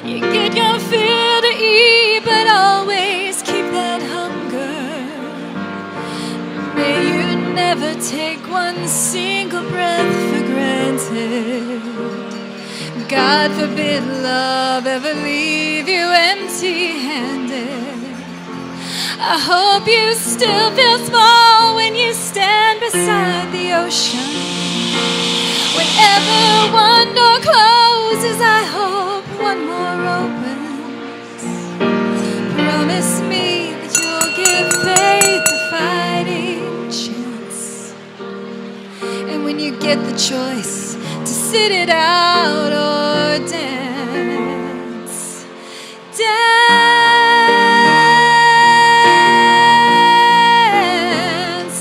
You get your fill to eat, but always keep that hunger. May you never take one single breath for granted. God forbid love ever leave you empty-handed. I hope you still feel small when you stand beside the ocean. Whenever one door closes, I hope one more opens. Promise me that you'll give faith a fighting chance. And when you get the choice to sit it out or dance, dance,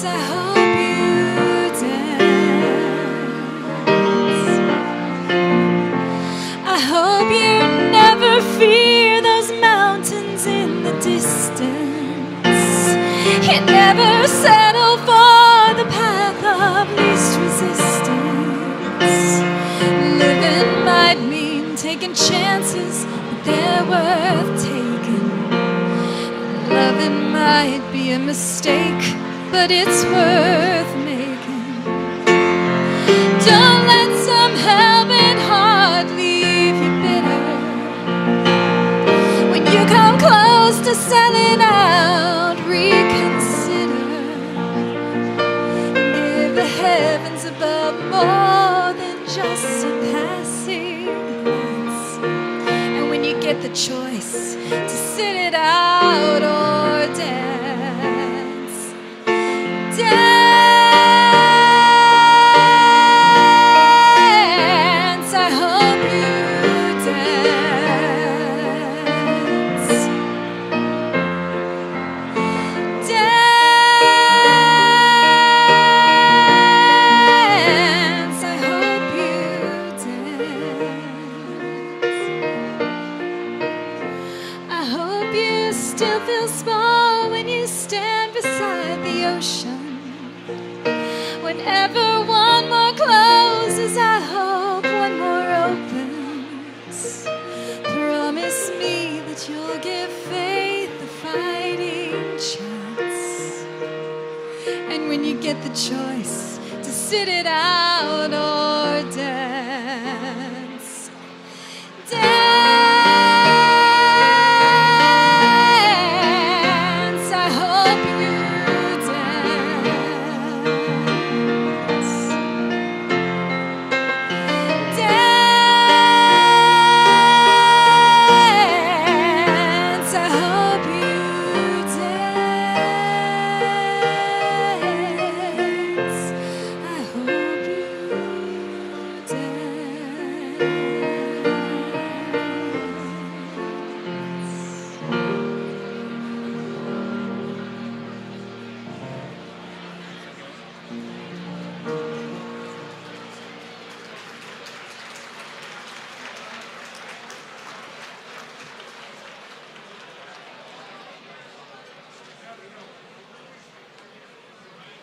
I hope you dance. I hope you never fear those mountains in the distance. You never settle for the path of least resistance. Living might mean taking chances, but they're worth taking. Loving might be a mistake, but it's worth making. Don't let some helping heart leave you bitter. When you come close to selling out, reconsider. Give the heavens above more than just a passing glance. And when you get the choice to sit it out or dance, dance, I hope you dance. Dance, I hope you dance. I hope you still feel small when you stand beside the ocean. Whenever one more closes, I hope one more opens. Promise me that you'll give faith a fighting chance. And when you get the choice to sit it out or dance, dance, I hope you dance. Dance, I hope you dance. I hope you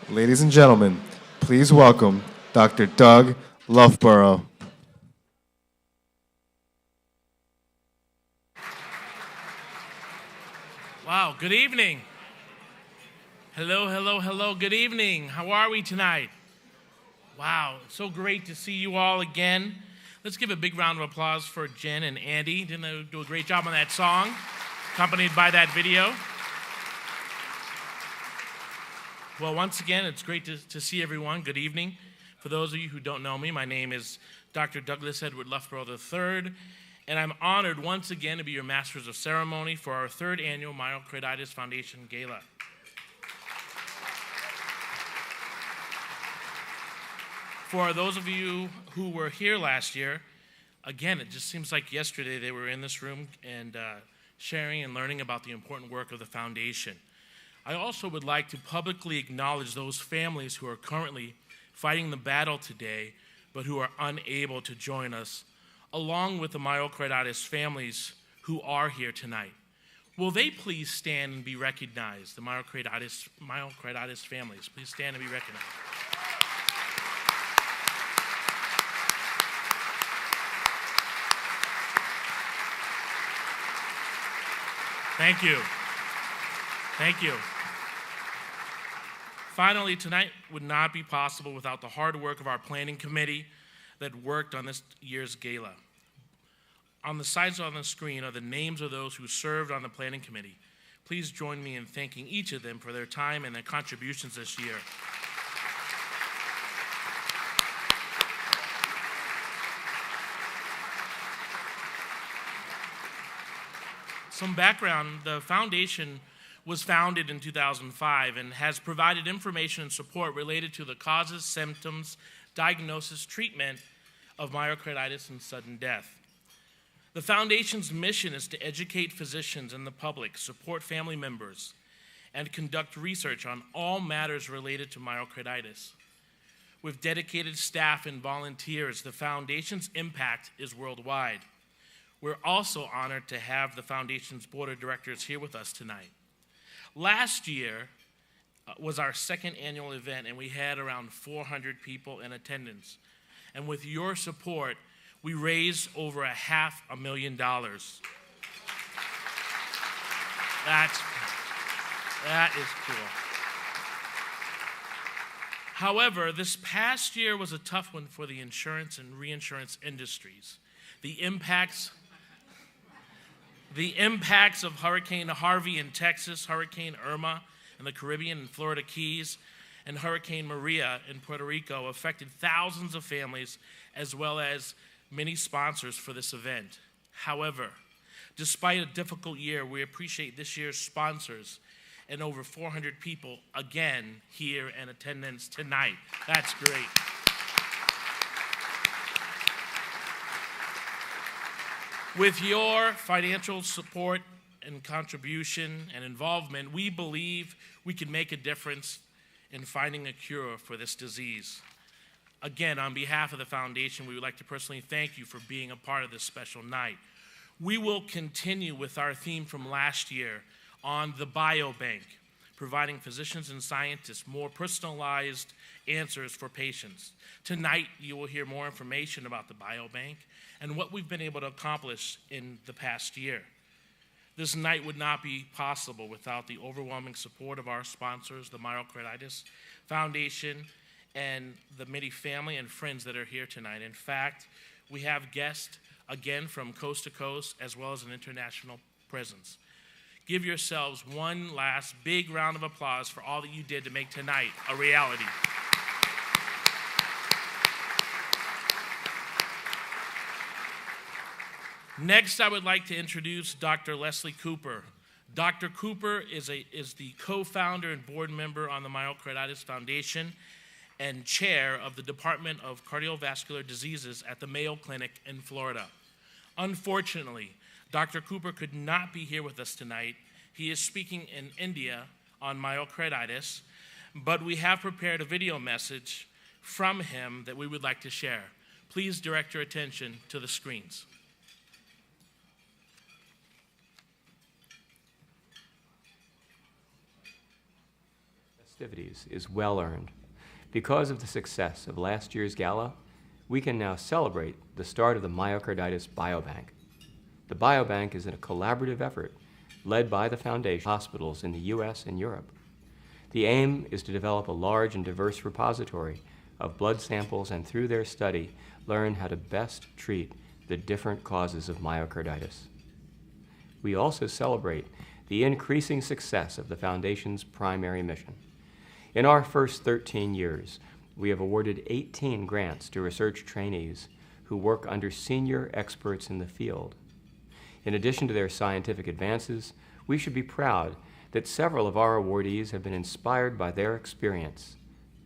Ladies and gentlemen, please welcome Dr. Doug Loughborough. Wow, good evening. Hello, hello, hello, good evening. How are we tonight? Wow, so great to see you all again. Let's give a big round of applause for Jen and Andy. Didn't they do a great job on that song, accompanied by that video? Well, once again, it's great to see everyone. Good evening. For those of you who don't know me, my name is Dr. Douglas Edward Loughborough III, and I'm honored once again to be your Masters of Ceremony for our third annual Myocarditis Foundation Gala. For those of you who were here last year, again, it just seems like yesterday they were in this room and sharing and learning about the important work of the foundation. I also would like to publicly acknowledge those families who are currently fighting the battle today, but who are unable to join us, along with the myocarditis families who are here tonight. Will they please stand and be recognized, the myocarditis families? Please stand and be recognized. Thank you. Thank you. Finally, tonight would not be possible without the hard work of our planning committee that worked on this year's gala. On the sides on the screen are the names of those who served on the planning committee. Please join me in thanking each of them for their time and their contributions this year. Some background, the foundation was founded in 2005 and has provided information and support related to the causes, symptoms, diagnosis, treatment of myocarditis and sudden death. The foundation's mission is to educate physicians and the public, support family members, and conduct research on all matters related to myocarditis. With dedicated staff and volunteers, the foundation's impact is worldwide. We're also honored to have the foundation's board of directors here with us tonight. Last year was our second annual event, and we had around 400 people in attendance. And with your support, we raised over $500,000. That is cool. However, this past year was a tough one for the insurance and reinsurance industries. The impacts of Hurricane Harvey in Texas, Hurricane Irma in the Caribbean and Florida Keys, and Hurricane Maria in Puerto Rico affected thousands of families as well as many sponsors for this event. However, despite a difficult year, we appreciate this year's sponsors and over 400 people again here in attendance tonight. That's great. With your financial support and contribution and involvement, we believe we can make a difference in finding a cure for this disease. Again, on behalf of the foundation, we would like to personally thank you for being a part of this special night. We will continue with our theme from last year on the biobank, providing physicians and scientists more personalized answers for patients. Tonight, you will hear more information about the biobank and what we've been able to accomplish in the past year. This night would not be possible without the overwhelming support of our sponsors, the Myocarditis Foundation, and the many family and friends that are here tonight. In fact, we have guests, again, from coast to coast, as well as an international presence. Give yourselves one last big round of applause for all that you did to make tonight a reality. Next, I would like to introduce Dr. Leslie Cooper. Dr. Cooper is the co-founder and board member on the Myocarditis Foundation and chair of the Department of Cardiovascular Diseases at the Mayo Clinic in Florida. Unfortunately, Dr. Cooper could not be here with us tonight. He is speaking in India on myocarditis, but we have prepared a video message from him that we would like to share. Please direct your attention to the screens. Festivities is well earned. Because of the success of last year's gala, we can now celebrate the start of the Myocarditis Biobank. The Biobank is a collaborative effort led by the Foundation hospitals in the US and Europe. The aim is to develop a large and diverse repository of blood samples and through their study learn how to best treat the different causes of myocarditis. We also celebrate the increasing success of the Foundation's primary mission. In our first 13 years, we have awarded 18 grants to research trainees who work under senior experts in the field. In addition to their scientific advances, we should be proud that several of our awardees have been inspired by their experience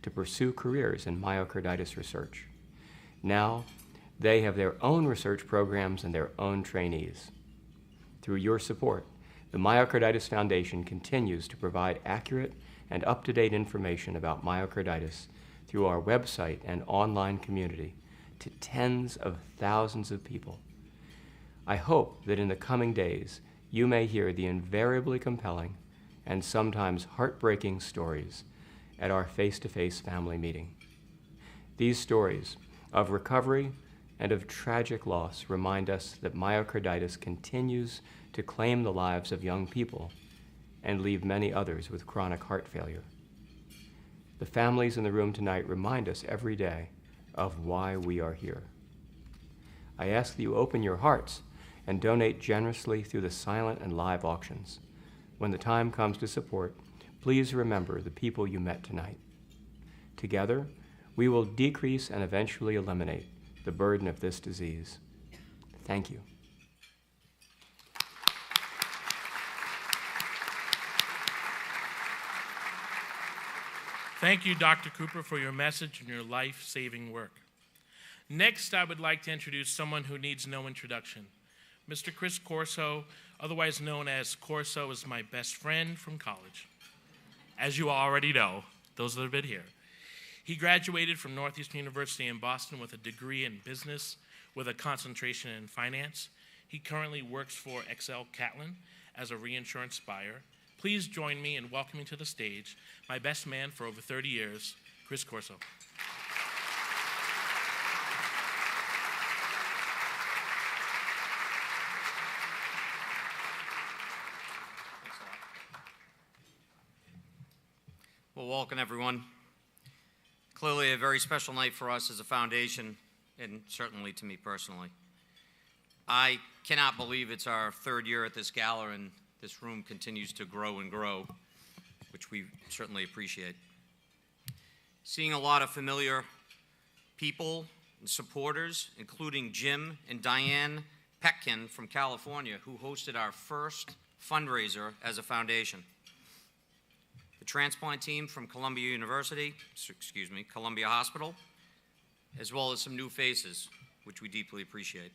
to pursue careers in myocarditis research. Now, they have their own research programs and their own trainees. Through your support, the Myocarditis Foundation continues to provide accurate and up-to-date information about myocarditis through our website and online community to tens of thousands of people. I hope that in the coming days, you may hear the invariably compelling and sometimes heartbreaking stories at our face-to-face family meeting. These stories of recovery and of tragic loss remind us that myocarditis continues to claim the lives of young people and leave many others with chronic heart failure. The families in the room tonight remind us every day of why we are here. I ask that you open your hearts and donate generously through the silent and live auctions. When the time comes to support, please remember the people you met tonight. Together, we will decrease and eventually eliminate the burden of this disease. Thank you. Thank you, Dr. Cooper, for your message and your life-saving work. Next, I would like to introduce someone who needs no introduction. Mr. Chris Corso, otherwise known as Corso, is my best friend from college. As you already know, those that have been here. He graduated from Northeastern University in Boston with a degree in business with a concentration in finance. He currently works for XL Catlin as a reinsurance buyer. Please join me in welcoming to the stage my best man for over 30 years, Chris Corso. Well, welcome everyone. Clearly a very special night for us as a foundation, and certainly to me personally. I cannot believe it's our third year at this gala, and this room continues to grow and grow, which we certainly appreciate. Seeing a lot of familiar people and supporters, including Jim and Diane Petkin from California, who hosted our first fundraiser as a foundation. The transplant team from Columbia Hospital, as well as some new faces, which we deeply appreciate.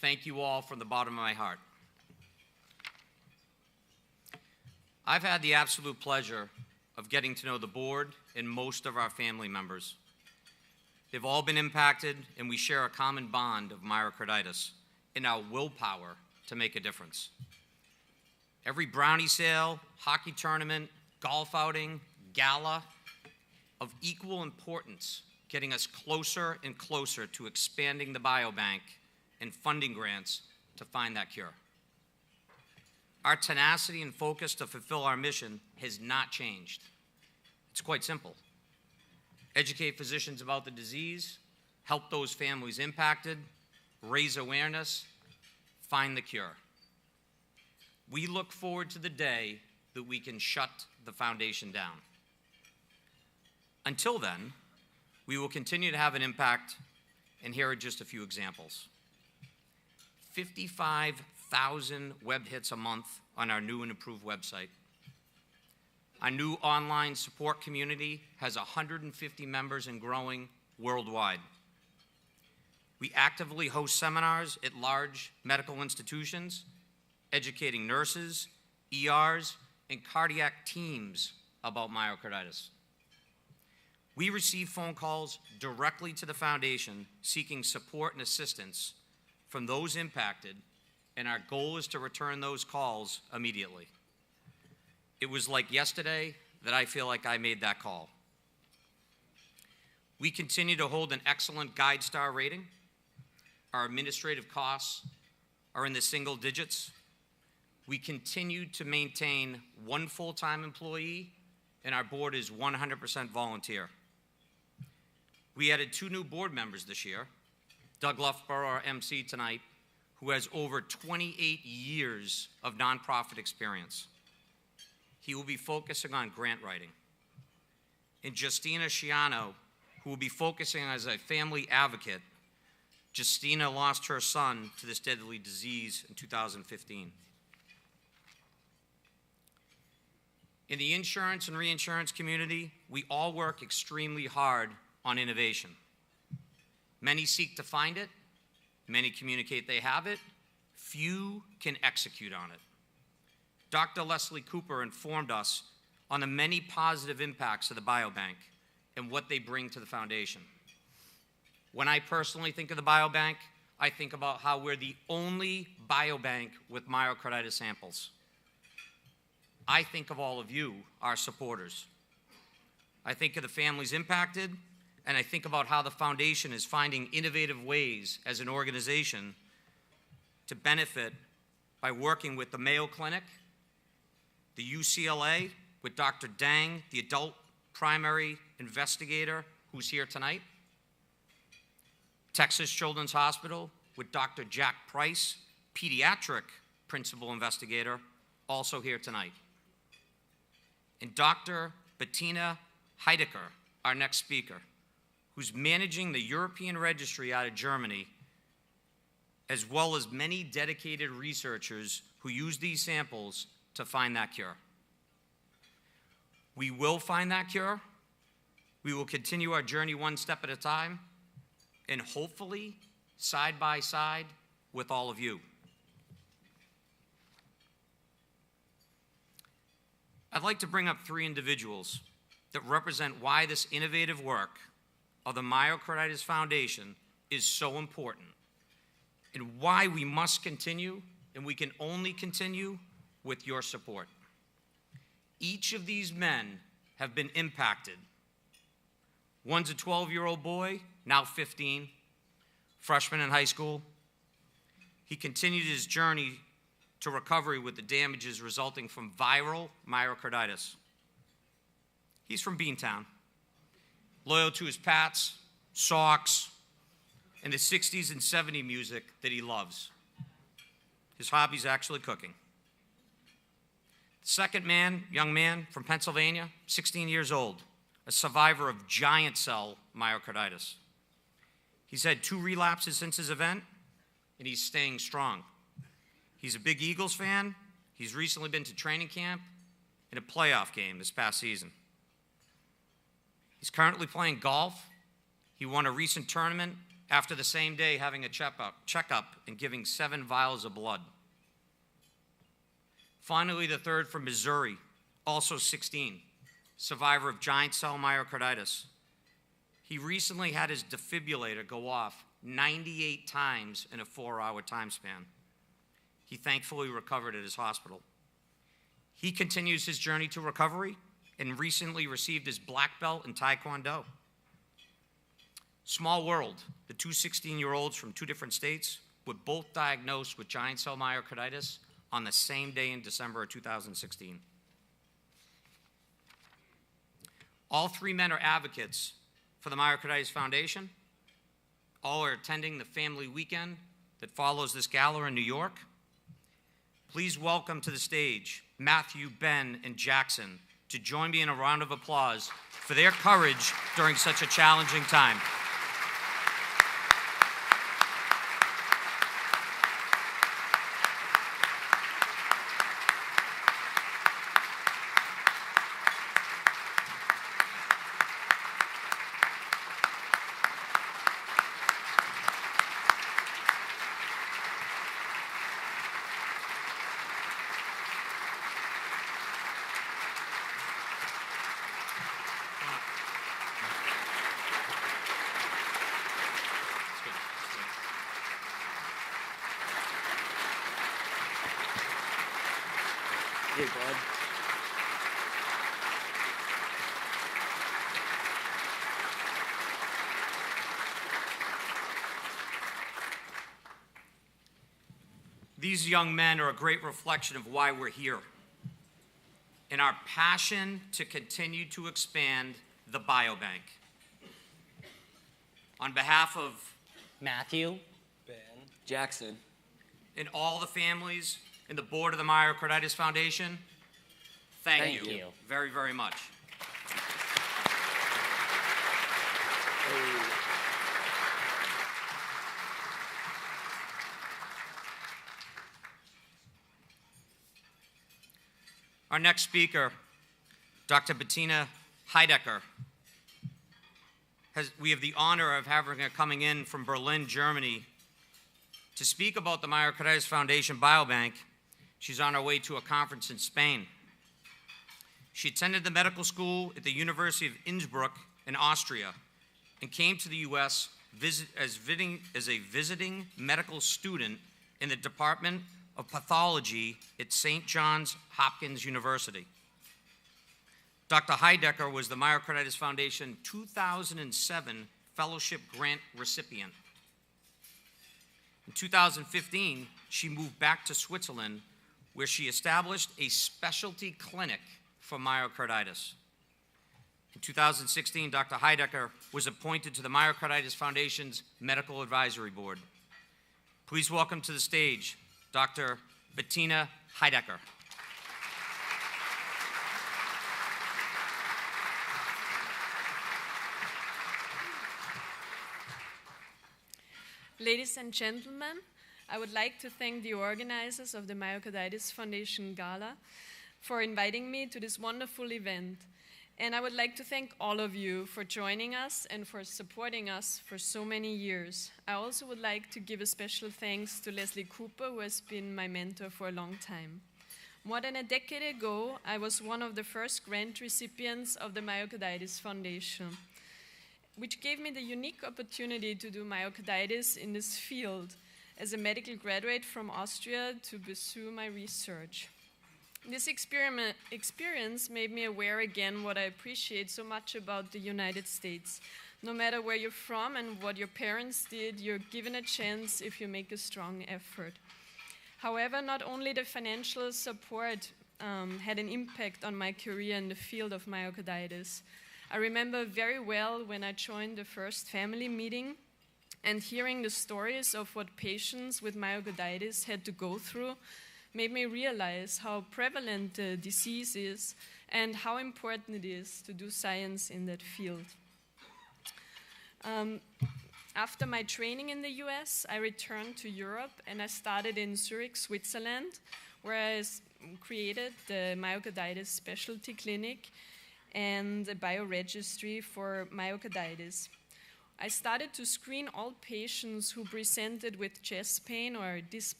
Thank you all from the bottom of my heart. I've had the absolute pleasure of getting to know the board and most of our family members. They've all been impacted, and we share a common bond of myocarditis and our willpower to make a difference. Every brownie sale, hockey tournament, golf outing, gala, of equal importance, getting us closer and closer to expanding the biobank and funding grants to find that cure. Our tenacity and focus to fulfill our mission has not changed. It's quite simple. Educate physicians about the disease, help those families impacted, raise awareness, find the cure. We look forward to the day that we can shut the foundation down. Until then, we will continue to have an impact, and here are just a few examples. 55,000 web hits a month on our new and improved website. Our new online support community has 150 members and growing worldwide. We actively host seminars at large medical institutions, educating nurses, ERs, and cardiac teams about myocarditis. We receive phone calls directly to the foundation seeking support and assistance from those impacted, and our goal is to return those calls immediately. It was like yesterday that I feel like I made that call. We continue to hold an excellent GuideStar rating. Our administrative costs are in the single digits. We continue to maintain one full-time employee, and our board is 100% volunteer. We added 2 new board members this year, Doug Loughborough, our MC tonight, who has over 28 years of nonprofit experience. He will be focusing on grant writing. And Justina Sciano, who will be focusing as a family advocate. Justina lost her son to this deadly disease in 2015. In the insurance and reinsurance community, we all work extremely hard on innovation. Many seek to find it, many communicate they have it, few can execute on it. Dr. Leslie Cooper informed us on the many positive impacts of the biobank and what they bring to the foundation. When I personally think of the biobank, I think about how we're the only biobank with myocarditis samples. I think of all of you, our supporters. I think of the families impacted, and I think about how the foundation is finding innovative ways as an organization to benefit by working with the Mayo Clinic, the UCLA, with Dr. Dang, the adult primary investigator who's here tonight, Texas Children's Hospital with Dr. Jack Price, pediatric principal investigator, also here tonight, and Dr. Bettina Heidecker, our next speaker, who's managing the European registry out of Germany, as well as many dedicated researchers who use these samples to find that cure. We will find that cure. We will continue our journey one step at a time, and hopefully side by side with all of you. I'd like to bring up 3 individuals that represent why this innovative work of the Myocarditis Foundation is so important, and why we must continue, and we can only continue with your support. Each of these men have been impacted. One's a 12-year-old boy, now 15, freshman in high school. He continued his journey to recovery with the damages resulting from viral myocarditis. He's from Beantown, loyal to his Pats, Sox, and the 60s and 70s music that he loves. His hobby's actually cooking. The second man, young man from Pennsylvania, 16 years old, a survivor of giant cell myocarditis. He's had 2 relapses since his event, and he's staying strong. He's a big Eagles fan. He's recently been to training camp and a playoff game this past season. He's currently playing golf. He won a recent tournament after the same day having a checkup and giving 7 vials of blood. Finally, the third from Missouri, also 16, survivor of giant cell myocarditis. He recently had his defibrillator go off 98 times in a 4-hour time span. He thankfully recovered at his hospital. He continues his journey to recovery and recently received his black belt in Taekwondo. Small world, the 2 16-year-olds from 2 different states were both diagnosed with giant cell myocarditis on the same day in December of 2016. All 3 men are advocates for the Myocarditis Foundation. All are attending the family weekend that follows this gala in New York. Please welcome to the stage Matthew, Ben, and Jackson to join me in a round of applause for their courage during such a challenging time. Hey, bud. These young men are a great reflection of why we're here and our passion to continue to expand the biobank. On behalf of Matthew, Ben, Jackson, and all the families and the board of the Myocarditis Foundation, thank you very, very much. Our next speaker, Dr. Bettina Heidecker. We have the honor of having her coming in from Berlin, Germany, to speak about the Myocarditis Foundation Biobank. She's on her way to a conference in Spain. She attended the medical school at the University of Innsbruck in Austria and came to the U.S. as a visiting medical student in the Department of Pathology at St. Johns Hopkins University. Dr. Heidecker was the Myocarditis Foundation 2007 Fellowship Grant recipient. In 2015, she moved back to Switzerland, where she established a specialty clinic for myocarditis. In 2016, Dr. Heidecker was appointed to the Myocarditis Foundation's Medical Advisory Board. Please welcome to the stage Dr. Bettina Heidecker. Ladies and gentlemen, I would like to thank the organizers of the Myocarditis Foundation Gala for inviting me to this wonderful event. And I would like to thank all of you for joining us and for supporting us for so many years. I also would like to give a special thanks to Leslie Cooper, who has been my mentor for a long time. More than a decade ago, I was one of the first grant recipients of the Myocarditis Foundation, which gave me the unique opportunity to do myocarditis in this field as a medical graduate from Austria to pursue my research. This experience made me aware again what I appreciate so much about the United States. No matter where you're from and what your parents did, you're given a chance if you make a strong effort. However, not only the financial support had an impact on my career in the field of myocarditis. I remember very well when I joined the first family meeting and hearing the stories of what patients with myocarditis had to go through made me realize how prevalent the disease is and how important it is to do science in that field. After my training in the US, I returned to Europe and I started in Zurich, Switzerland, where I created the Myocarditis Specialty Clinic and a bioregistry for myocarditis. I started to screen all patients who presented with chest pain or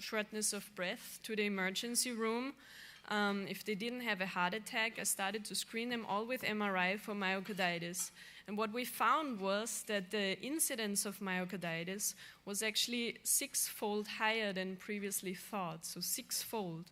shortness of breath to the emergency room. If they didn't have a heart attack, I started to screen them all with MRI for myocarditis. And what we found was that the incidence of myocarditis was actually 6-fold higher than previously thought, so 6-fold.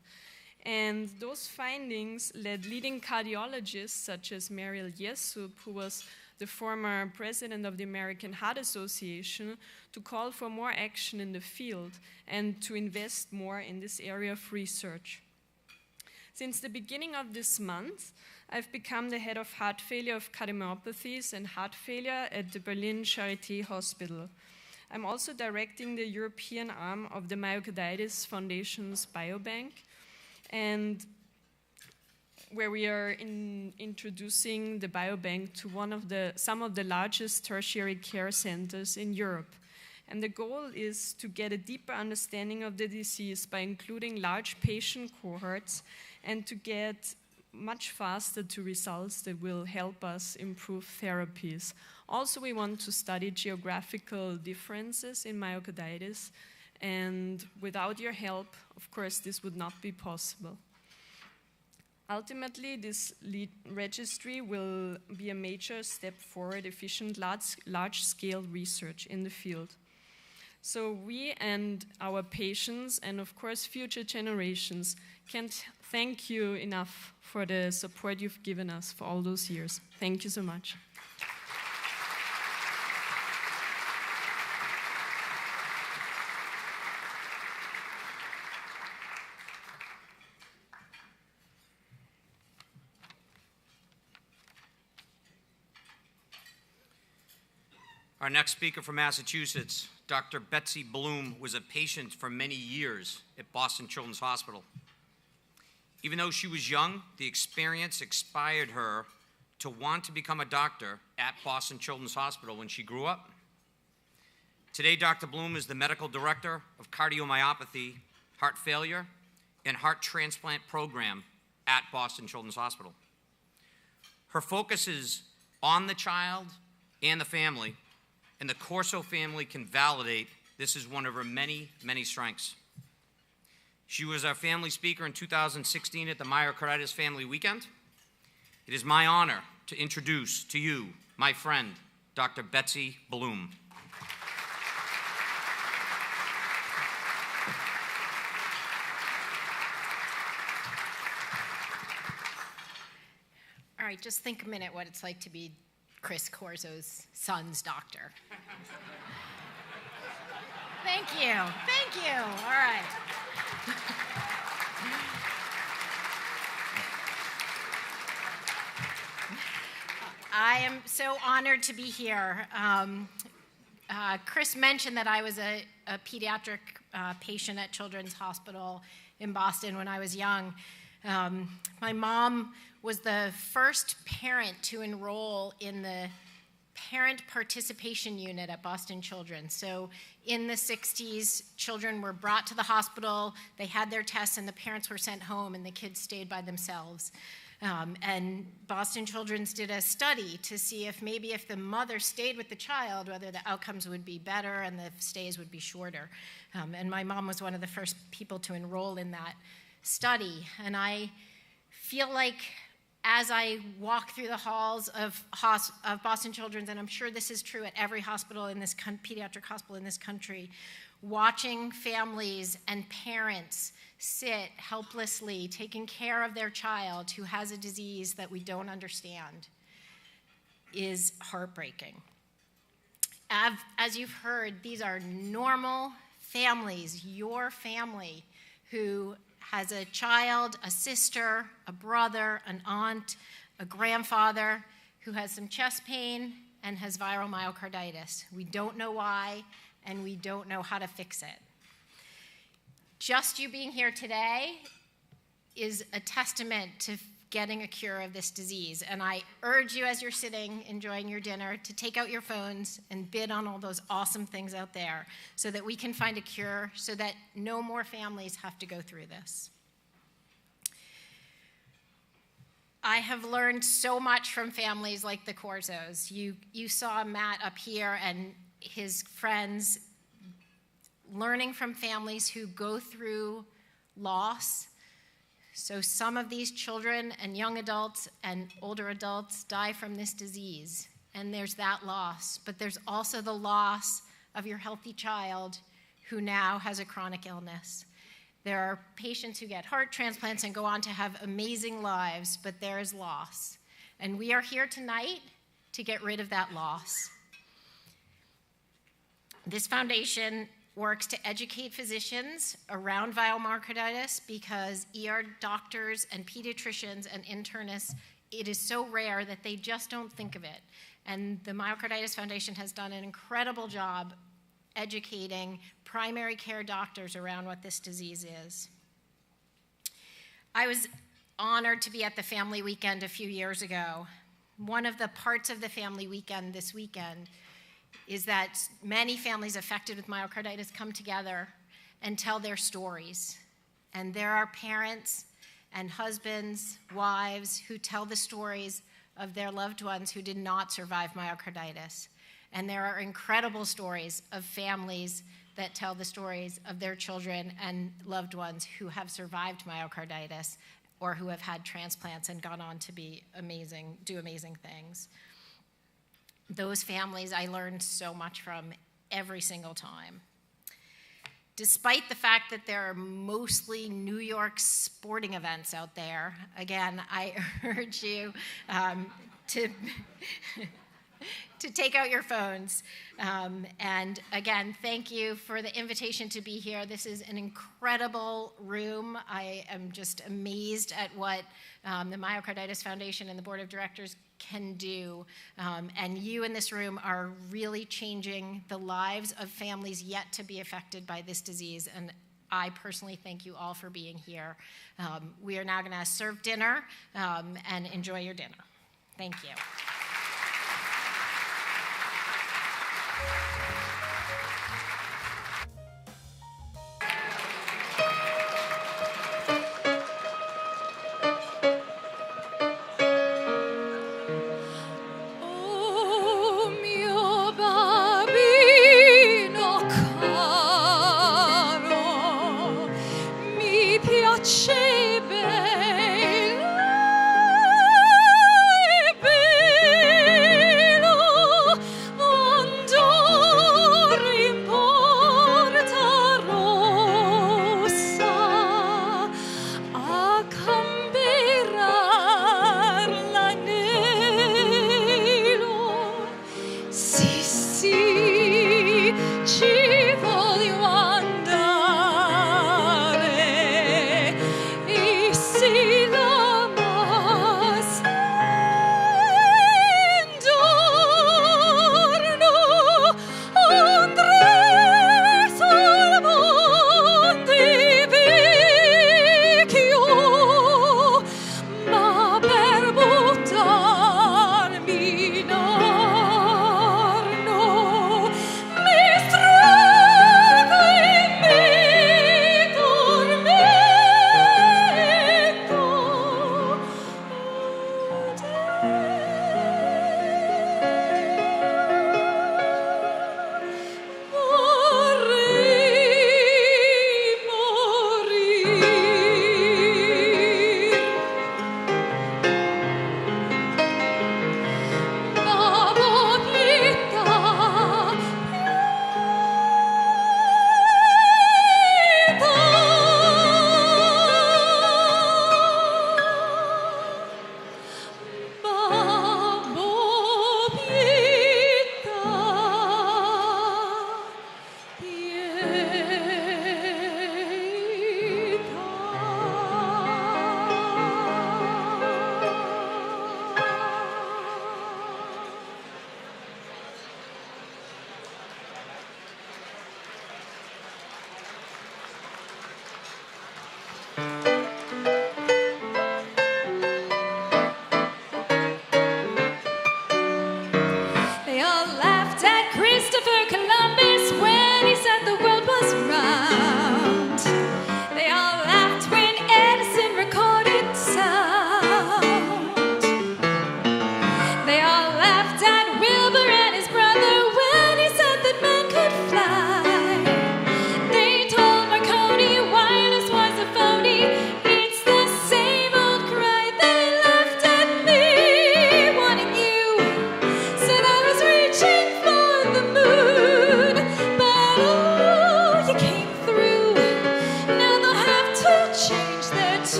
And those findings led leading cardiologists such as Mariel Jessup, who was the former president of the American Heart Association, to call for more action in the field and to invest more in this area of research. Since the beginning of this month, I've become the head of heart failure of cardiomyopathies and heart failure at the Berlin Charité Hospital. I'm also directing the European arm of the Myocarditis Foundation's Biobank, and where we are introducing the biobank to some of the largest tertiary care centers in Europe. And the goal is to get a deeper understanding of the disease by including large patient cohorts and to get much faster to results that will help us improve therapies. Also, we want to study geographical differences in myocarditis, and without your help, of course, this would not be possible. Ultimately, this lead registry will be a major step forward, efficient, large-scale research in the field. So we and our patients, and of course future generations, can't thank you enough for the support you've given us for all those years. Thank you so much. Our next speaker from Massachusetts, Dr. Betsy Bloom, was a patient for many years at Boston Children's Hospital. Even though she was young, the experience inspired her to want to become a doctor at Boston Children's Hospital when she grew up. Today, Dr. Bloom is the medical director of cardiomyopathy, heart failure, and heart transplant program at Boston Children's Hospital. Her focus is on the child and the family, and the Corso family can validate this is one of her many, many strengths. She was our family speaker in 2016 at the Myocarditis Family Weekend. It is my honor to introduce to you my friend, Dr. Betsy Bloom. right, just think a minute what it's like to be Chris Corso's son's doctor. Thank you. Thank you. All right. I am so honored to be here. Chris mentioned that I was a pediatric patient at Children's Hospital in Boston when I was young. My mom was the first parent to enroll in the parent participation unit at Boston Children's. So in the 60s, children were brought to the hospital, they had their tests, and the parents were sent home, and the kids stayed by themselves. And Boston Children's did a study to see if maybe if the mother stayed with the child, whether the outcomes would be better and the stays would be shorter. And my mom was one of the first people to enroll in that study. And I feel like as I walk through the halls of Boston Children's, and I'm sure this is true at every hospital in this pediatric hospital in this country, watching families and parents sit helplessly taking care of their child who has a disease that we don't understand is heartbreaking. As you've heard, these are normal families, your family, who has a child, a sister, a brother, an aunt, a grandfather who has some chest pain and has viral myocarditis. We don't know why, and we don't know how to fix it. Just you being here today is a testament to getting a cure of this disease. And I urge you, as you're sitting enjoying your dinner, to take out your phones and bid on all those awesome things out there so that we can find a cure so that no more families have to go through this. I have learned so much from families like the Corzos. You saw Matt up here and his friends learning from families who go through loss. So some of these children and young adults and older adults die from this disease, and there's that loss. But there's also the loss of your healthy child who now has a chronic illness. There are patients who get heart transplants and go on to have amazing lives, but there is loss. And we are here tonight to get rid of that loss. This foundation works to educate physicians around viral myocarditis because ER doctors and pediatricians and internists, it is so rare that they just don't think of it. And the Myocarditis Foundation has done an incredible job educating primary care doctors around what this disease is. I was honored to be at the Family Weekend a few years ago. One of the parts of the Family Weekend this weekend is that many families affected with myocarditis come together and tell their stories. And there are parents and husbands, wives, who tell the stories of their loved ones who did not survive myocarditis. And there are incredible stories of families that tell the stories of their children and loved ones who have survived myocarditis or who have had transplants and gone on to be amazing, do amazing things. Those families I learned so much from every single time. Despite the fact that there are mostly New York sporting events out there, again, I urge you to take out your phones. And again, thank you for the invitation to be here. This is an incredible room. I am just amazed at what the Myocarditis Foundation and the Board of Directors can do. And you in this room are really changing the lives of families yet to be affected by this disease. And I personally thank you all for being here. We are now going to serve dinner and enjoy your dinner. Thank you. Oh mio bambino caro, mi piace bello, bello quando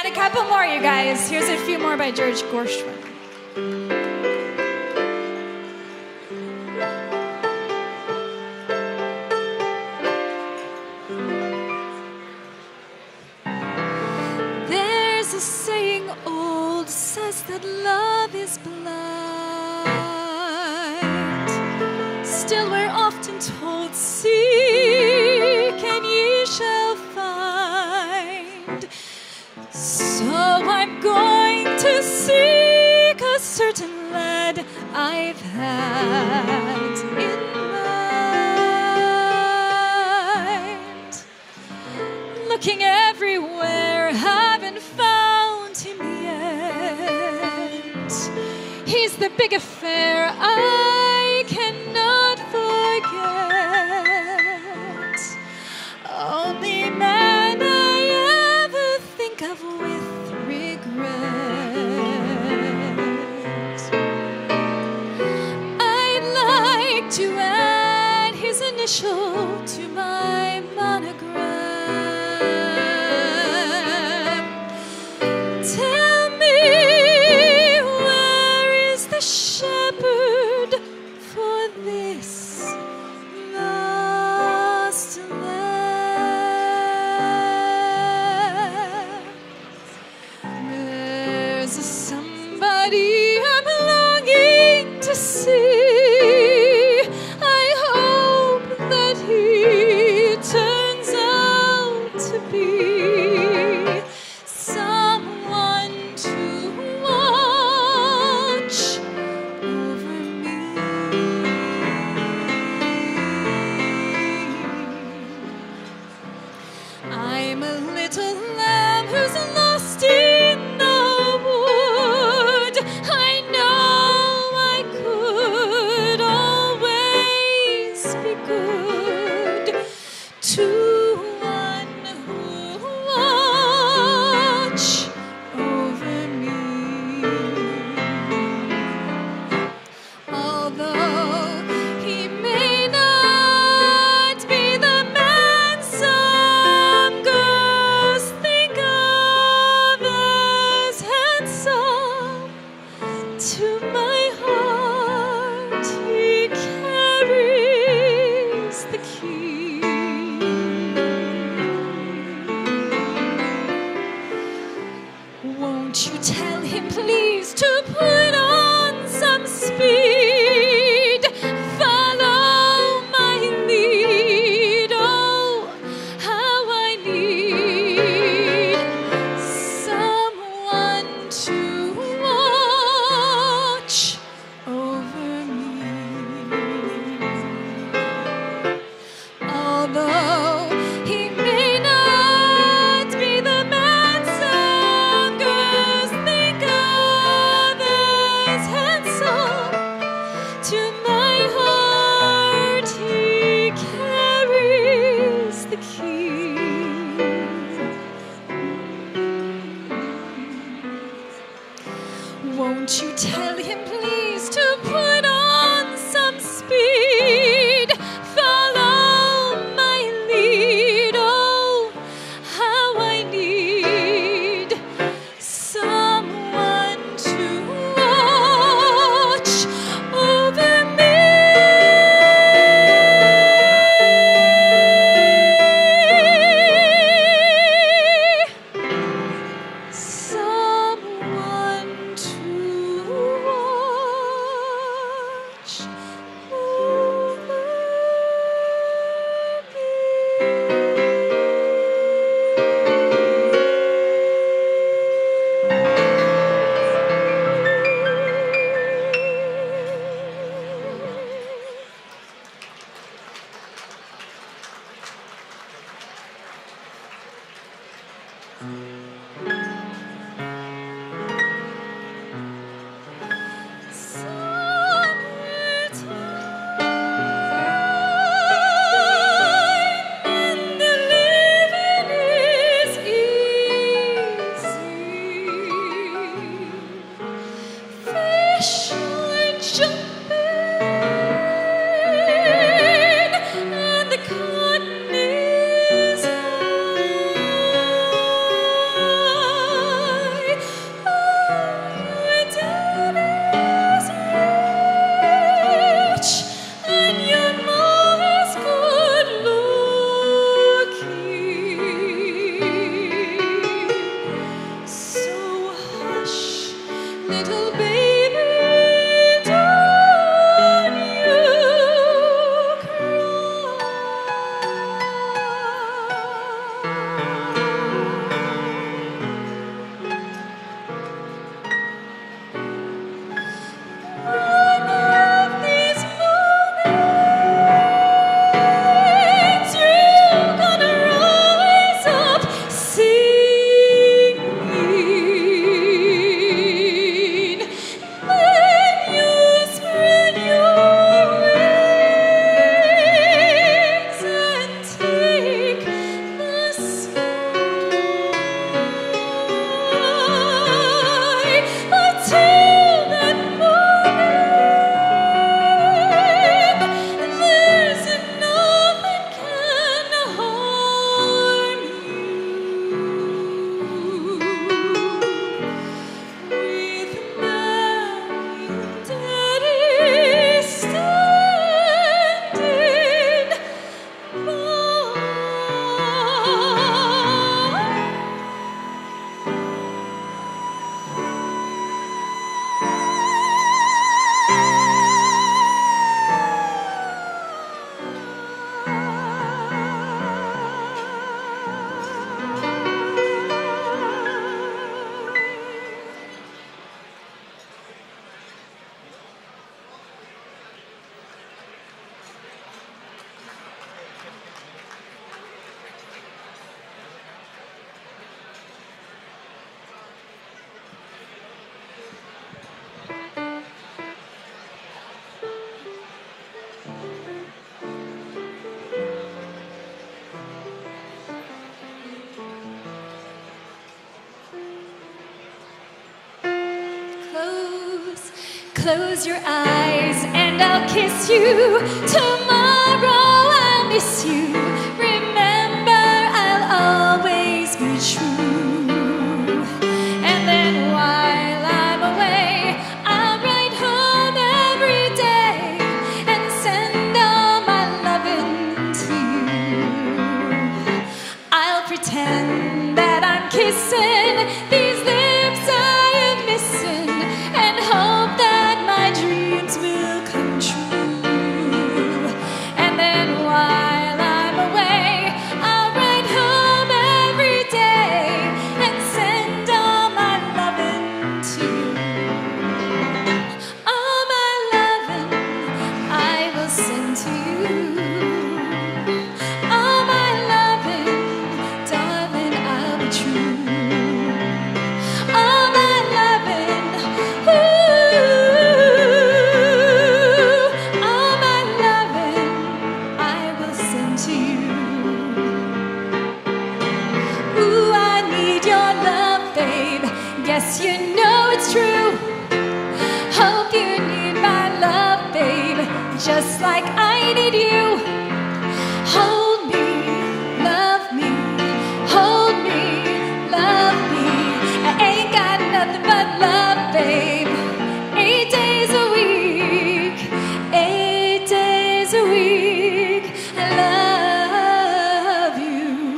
got a couple more, you guys. Here's a few more by George Gershwin. There's a saying old says that love is blind. Still we're often told, seek and ye shall find. So I'm going to seek a certain lad I've had in mind. Looking everywhere, haven't found him yet. He's the big affair I cannot forget. Only man I ever think of with regret. I'd like to add his initial to my monogram. Tell me, where is the shepherd for this lost lamb? There's somebody I'm longing to see. I hope that he turns out to be someone to watch over me. I'm a little lamb who's lost in the wood. I know I could always be good to one who watch over me. Although he may not be the man some girls think of as handsome, to my heart he carries the key. Won't you tell him please to put on some speed? Follow my lead. Oh, how I need someone to watch over me. Although he may not be the man some girls think of as handsome, to my heart he carries the key. Won't you tell him please to put on some speed? Follow my lead. Oh, how I need someone to watch over me. Someone to watch over me. And the cotton is high. Close your eyes and I'll kiss you. Tomorrow I'll miss you. Remember, I'll always be true. And then while I'm away, I'll write home every day and send all my loving to you. I'll pretend that I'm kissing these lips I am missing and hope that my dreams will come true. And then while I'm away, I'll write home every day and send all my loving to you. All my loving I will send to you. All my loving, darling, I'll be true. All my loving, all my loving I will send to you. Ooh, I need your love, babe. Guess you know it's true. Hope you need my love, babe, just like I need you. Hold me, love me, hold me, love me. I ain't got nothing but love, babe. 8 days a week, 8 days a week. I love you.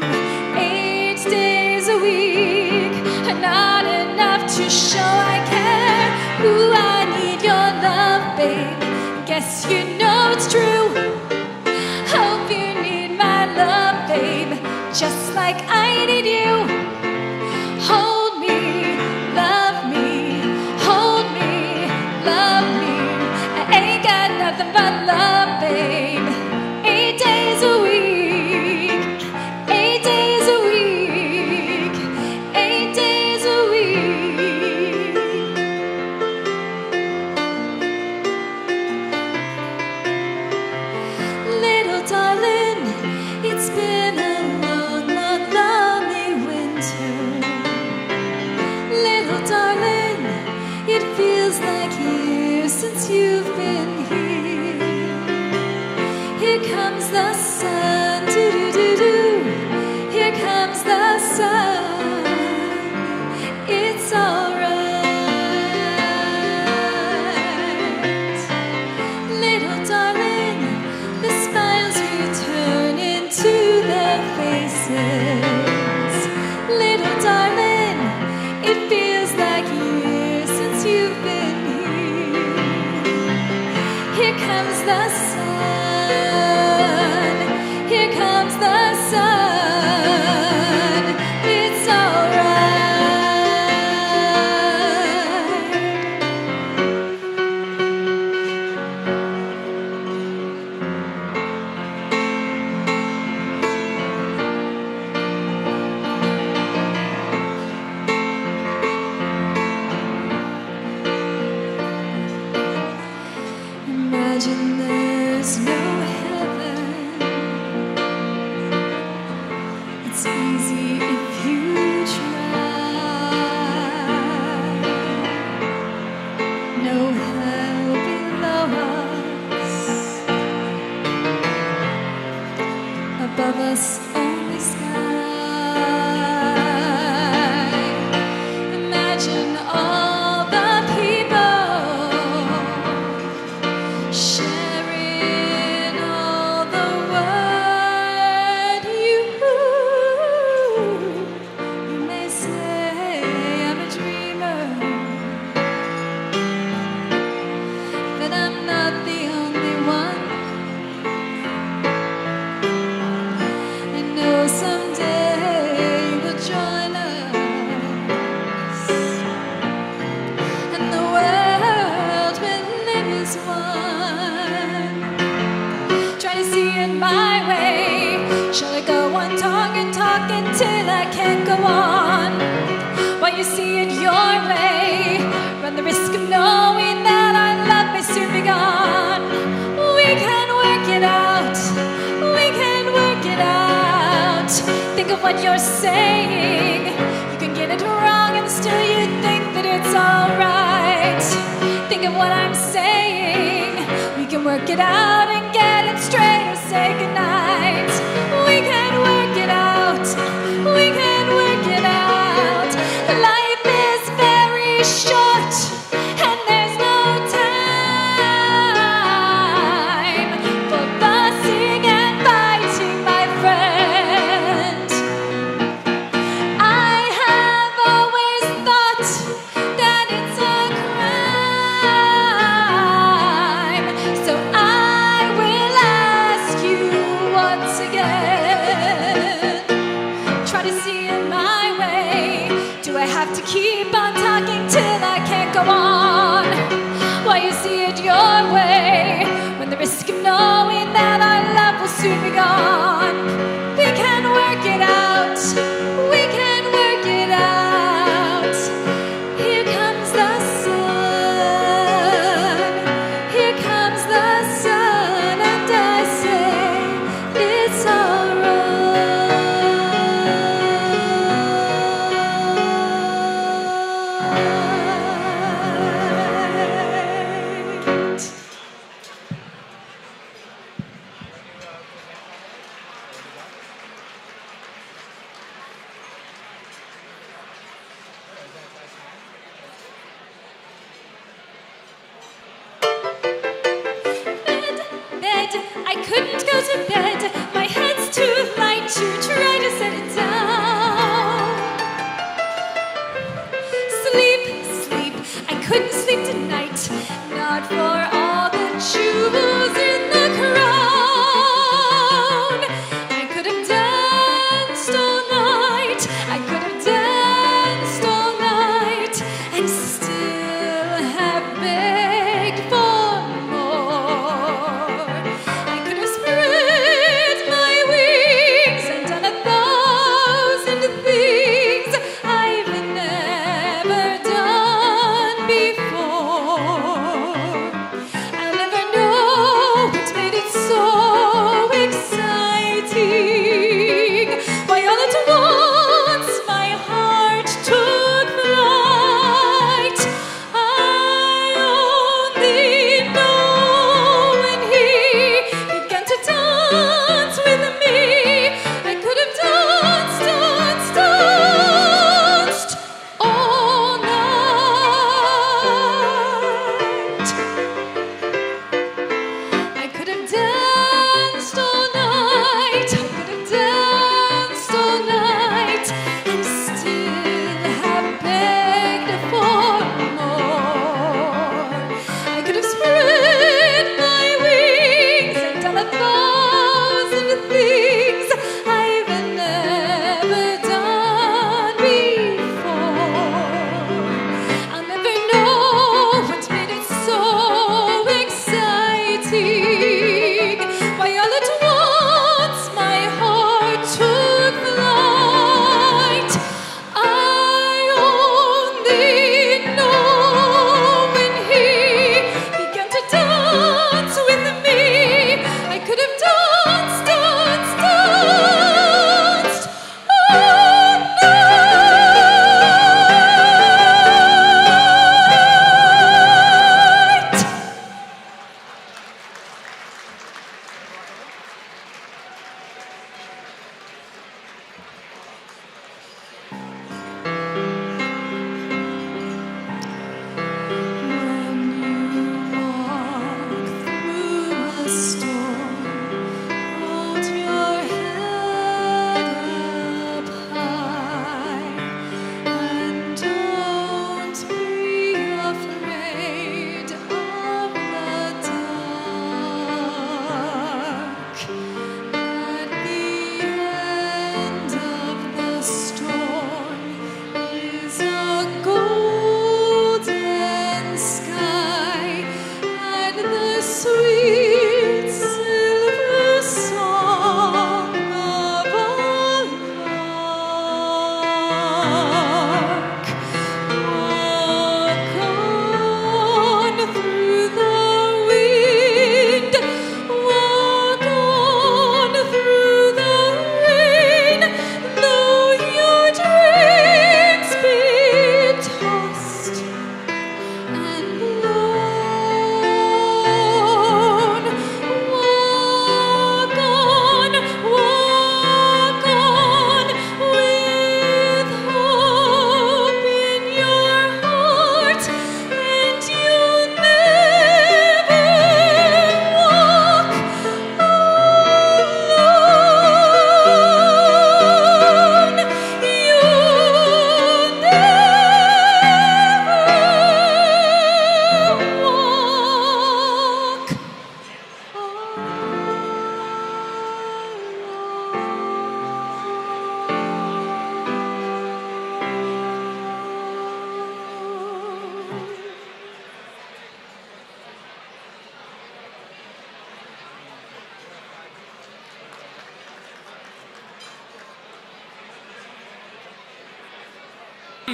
8 days a week, not enough to show I care. Ooh, I need your love, babe. Guess you know it's true. Hope you need my love, babe, just like I need you. Hold me, love me, hold me, love me. I ain't got nothing but love, babe. 8 days a week, 8 days a week, 8 days a week. Little darling, it's been a long, long, lonely winter. Little darling, it feels like years since you've been here. Here comes the sun, do-do-do-do. Here comes the sun. It's alright. Little darling, the smiles return into their faces. Little darling, it feels like years since you've been here. Here comes the sun. Here comes the sun. It's alright. Imagine there's no heaven. It's easy if you try. No hell below us. Above us, only sky. Imagine all the people sharing all the word. You may say I'm a dreamer, but I'm not the only one. I know someday you will join us, and the world will live as one. Try to see it my way. Shall I go on talking till I can't go on? While you see it your way, run the risk of knowing that our love may soon be gone. We can work it out. We can work it out. Think of what you're saying. You can get it wrong and still you think that it's alright. think of what I'm saying. We can work it out and get it straight or say goodnight. We can work it out. We can work it out. Life is very short and there's no time for fussing and fighting, my friend. I have always thought that it's a crime, so I will ask you once again. Try to see it my way. Do I have to keep on talking till I can't go on? While you see it your way, when the risk of knowing that our love will soon be gone. We can work it out. We can work it out. Here comes the sun. Here comes the sun, and I say it's alright. Bed, I couldn't go to bed. My head's too light to try to set it down. Sleep, sleep, I couldn't sleep tonight. Not for all the jewels in the crown. I could have danced all night. I could have danced all night and still have begged for more. I could have spread my wings and done 1,000 things I've never done before. I'll never know what made it so exciting. Why all at once my heart took flight. I only know when he began to dance with me. I could have danced, danced, danced all night. I could have danced all night. I could have danced all night.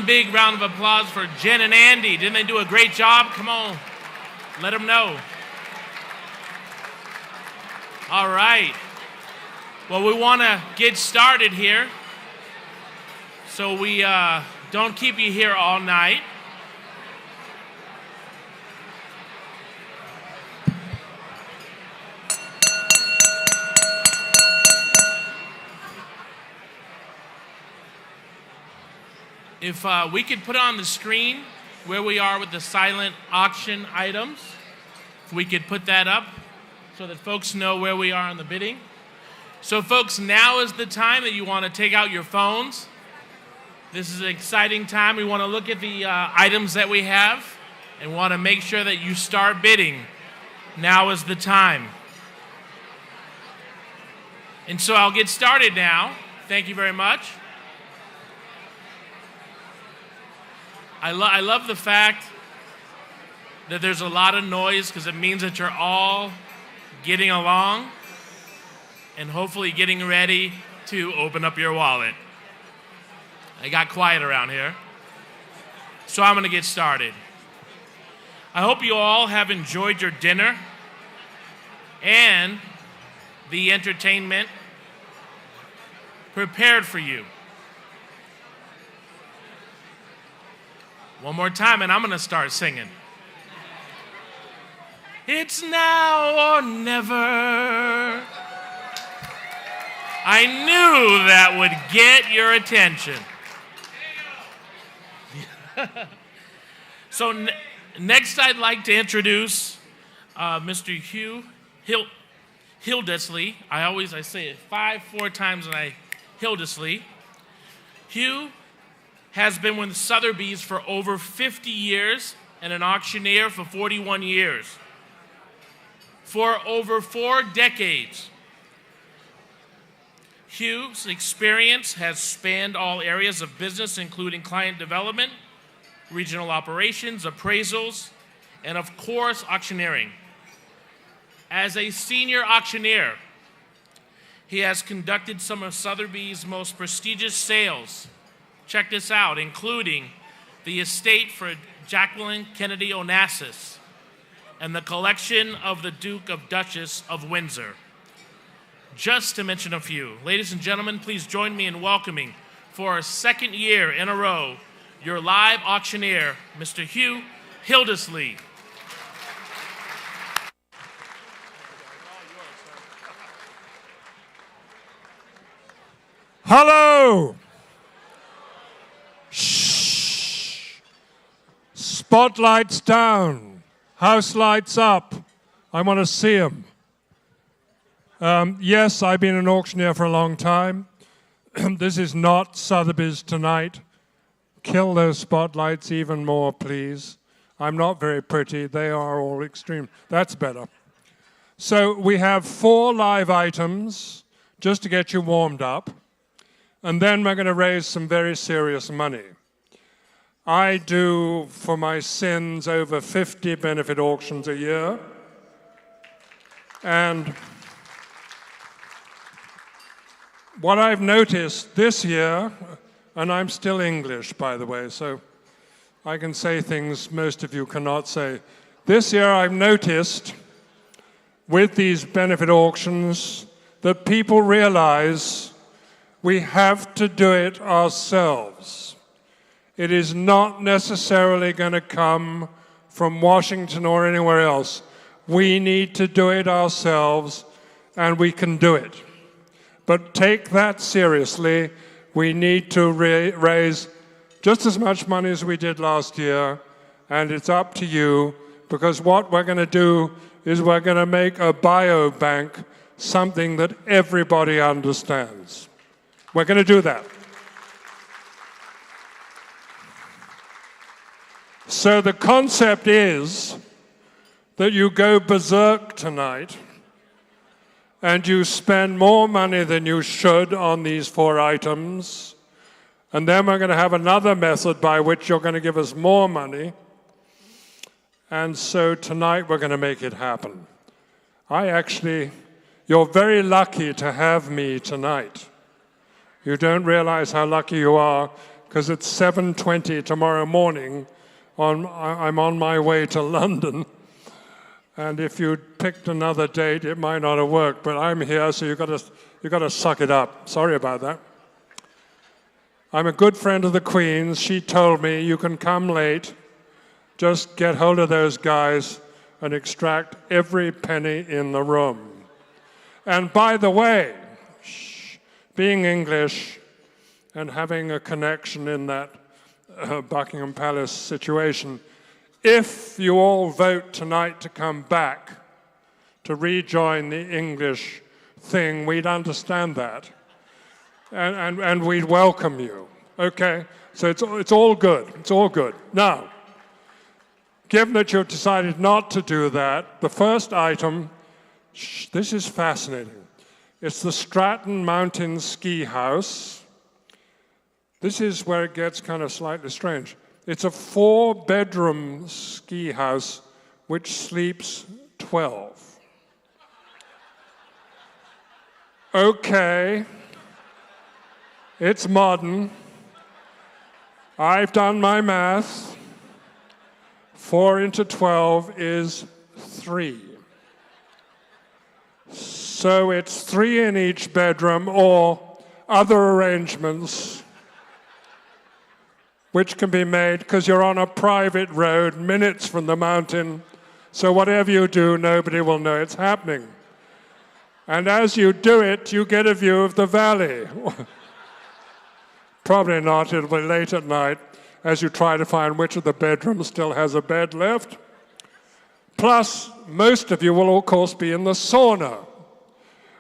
Big round of applause for Jen and Andy. Didn't they do a great job? Come on, let them know. All right. Well, we want to get started here, so we don't keep you here all night. If we could put on the screen where we are with the silent auction items, if we could put that up so that folks know where we are on the bidding. So folks, now is the time that you want to take out your phones. This is an exciting time. We want to look at the items that we have and want to make sure that you start bidding. Now is the time. And so I'll get started now. Thank you very much. I love the fact that there's a lot of noise because it means that you're all getting along and hopefully getting ready to open up your wallet. I got quiet around here. So I'm going to get started. I hope you all have enjoyed your dinner and the entertainment prepared for you. One more time, and I'm going to start singing. It's now or never. I knew that would get your attention. So next I'd like to introduce Mr. Hugh Hildesley. I say it 4 times and Hildesley. Hugh has been with Sotheby's for over 50 years and an auctioneer for 41 years. For over 4 decades, Hugh's experience has spanned all areas of business, including client development, regional operations, appraisals, and of course, auctioneering. As a senior auctioneer, he has conducted some of Sotheby's most prestigious sales. Check this out, including the estate for Jacqueline Kennedy Onassis and the collection of the Duke of Duchess of Windsor. Just to mention a few. Ladies and gentlemen, please join me in welcoming for a second year in a row, your live auctioneer, Mr. Hugh Hildesley. Hello! Shh! Spotlights down, house lights up. I want to see them. Yes, I've been an auctioneer for a long time. This is not Sotheby's tonight. Kill those spotlights even more, please. I'm not very pretty. They are all extreme. That's better. So we have 4 live items just to get you warmed up. And then we're going to raise some very serious money. I do, for my sins, over 50 benefit auctions a year. And what I've noticed this year, and I'm still English, by the way, so I can say things most of you cannot say. This year I've noticed with these benefit auctions that people realize we have to do it ourselves. It is not necessarily going to come from Washington or anywhere else. We need to do it ourselves, and we can do it. But take that seriously. We need to raise just as much money as we did last year, and it's up to you, because what we're going to do is we're going to make a biobank something that everybody understands. We're going to do that. So the concept is that you go berserk tonight and you spend more money than you should on these 4 items, and then we're going to have another method by which you're going to give us more money, and so tonight we're going to make it happen. You're very lucky to have me tonight. You don't realize how lucky you are, because it's 7:20 tomorrow morning. I'm on my way to London. And if you'd picked another date, it might not have worked. But I'm here, so you've got to suck it up. Sorry about that. I'm a good friend of the Queen's. She told me you can come late. Just get hold of those guys and extract every penny in the room. And by the way, being English and having a connection in that Buckingham Palace situation, if you all vote tonight to come back to rejoin the English thing, we'd understand that. And we'd welcome you, okay? So it's all good, it's all good. Now, given that you've decided not to do that, the first item, this is fascinating. It's the Stratton Mountain Ski House. This is where it gets kind of slightly strange. It's a 4-bedroom ski house which sleeps 12. Okay. It's modern. I've done my math. 4 into 12 is 3. So it's 3 in each bedroom or other arrangements which can be made because you're on a private road minutes from the mountain. So whatever you do, nobody will know it's happening. And as you do it, you get a view of the valley. Probably not, it'll be late at night as you try to find which of the bedrooms still has a bed left. Plus, most of you will, of course, be in the sauna,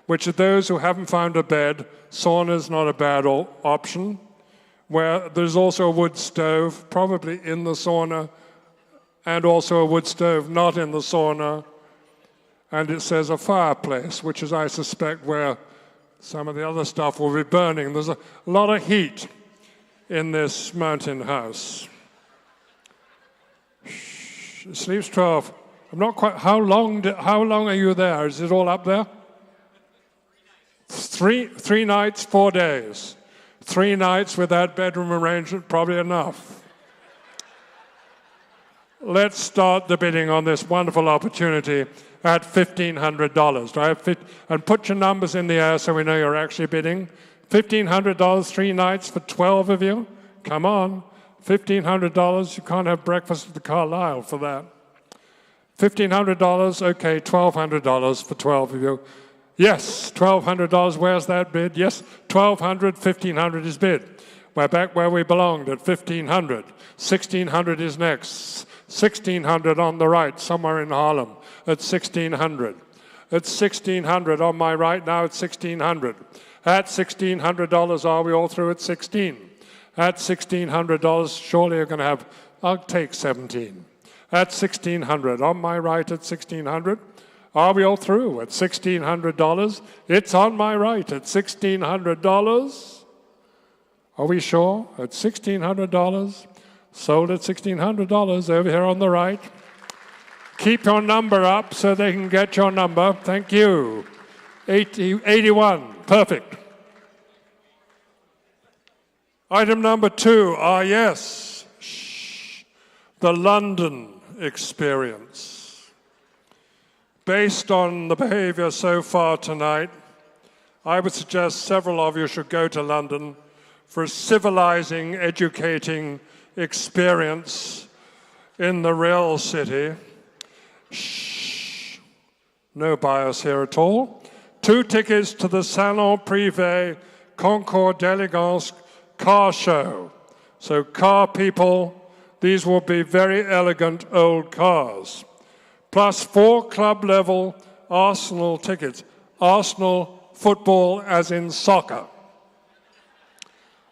which of those who haven't found a bed, sauna is not a bad option, where there's also a wood stove, probably in the sauna, and also a wood stove not in the sauna, and it says a fireplace, which is, I suspect, where some of the other stuff will be burning. There's a lot of heat in this mountain house. It sleeps 12. I'm not quite. How long are you there? Is it all up there? 3 nights, 4 days. 3 nights with that bedroom arrangement, probably enough. Let's start the bidding on this wonderful opportunity at $1,500. Right? And put your numbers in the air so we know you're actually bidding. $1,500, 3 nights for 12 of you? Come on. $1,500, you can't have breakfast at the Carlisle for that. $1,500, okay, $1,200 for 12 of you. Yes, $1,200, where's that bid? Yes, $1,200, $1,500 is bid. We're back where we belonged at $1,500. $1,600 is next. $1,600 on the right, somewhere in Harlem, at $1,600. At $1,600 on my right now, at $1,600. At $1,600, are we all through at 16? At $1,600, surely you're going to have, I'll take 17. At $1,600, on my right at $1,600, are we all through at $1,600? It's on my right at $1,600. Are we sure? At $1,600? Sold at $1,600 over here on the right. Keep your number up so they can get your number. Thank you. 81. Perfect. Item number 2. Yes. The London experience. Based on the behavior so far tonight, I would suggest several of you should go to London for a civilizing, educating experience in the real city. No bias here at all. 2 tickets to the Salon Privé Concours d'Elegance car show. So car people, these will be very elegant old cars. Plus 4 club-level Arsenal tickets. Arsenal football as in soccer.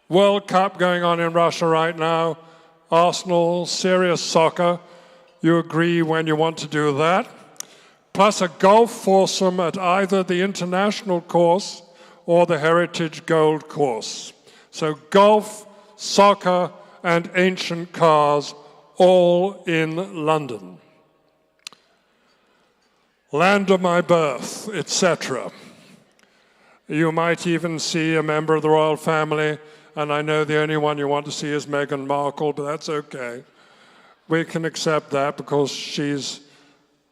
World Cup going on in Russia right now. Arsenal, serious soccer. You agree when you want to do that. Plus a golf foursome at either the international course or the Heritage Gold course. So golf, soccer, and ancient cars all in London. Land of my birth, etc. You might even see a member of the royal family and I know the only one you want to see is Meghan Markle, but that's okay. We can accept that because she's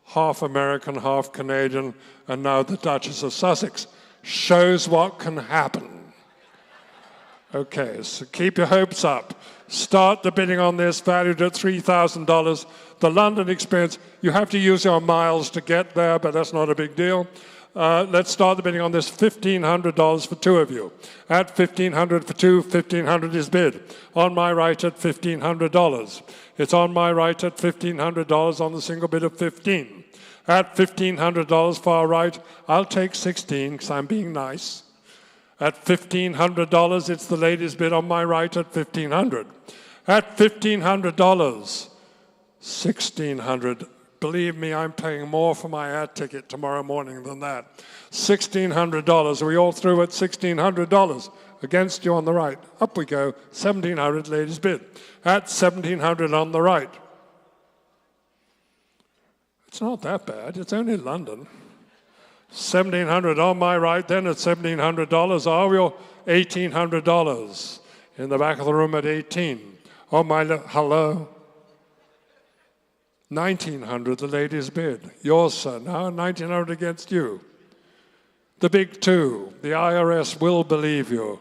half American, half Canadian, and now the Duchess of Sussex. Shows what can happen. Okay, so keep your hopes up. Start the bidding on this, valued at $3,000. The London experience, you have to use your miles to get there, but that's not a big deal. Let's start the bidding on this, $1,500 for two of you. At $1,500 for two, $1,500 is bid. On my right at $1,500. It's on my right at $1,500 on the single bid of 15. At $1,500 far right, I'll take 16 because I'm being nice. At $1,500, it's the ladies' bid on my right at $1,500. At $1,500, $1,600. Believe me, I'm paying more for my ad ticket tomorrow morning than that. $1,600. Are we all through at $1,600? Against you on the right. Up we go. $1,700, ladies' bid. At $1,700 on the right. It's not that bad. It's only London. $1,700 on my right, then at $1,700. Are we all $1,800? In the back of the room at 18. On my left, hello? $1,900, the ladies' bid. Yours, sir, now $1,900 against you. The big two, the IRS will believe you.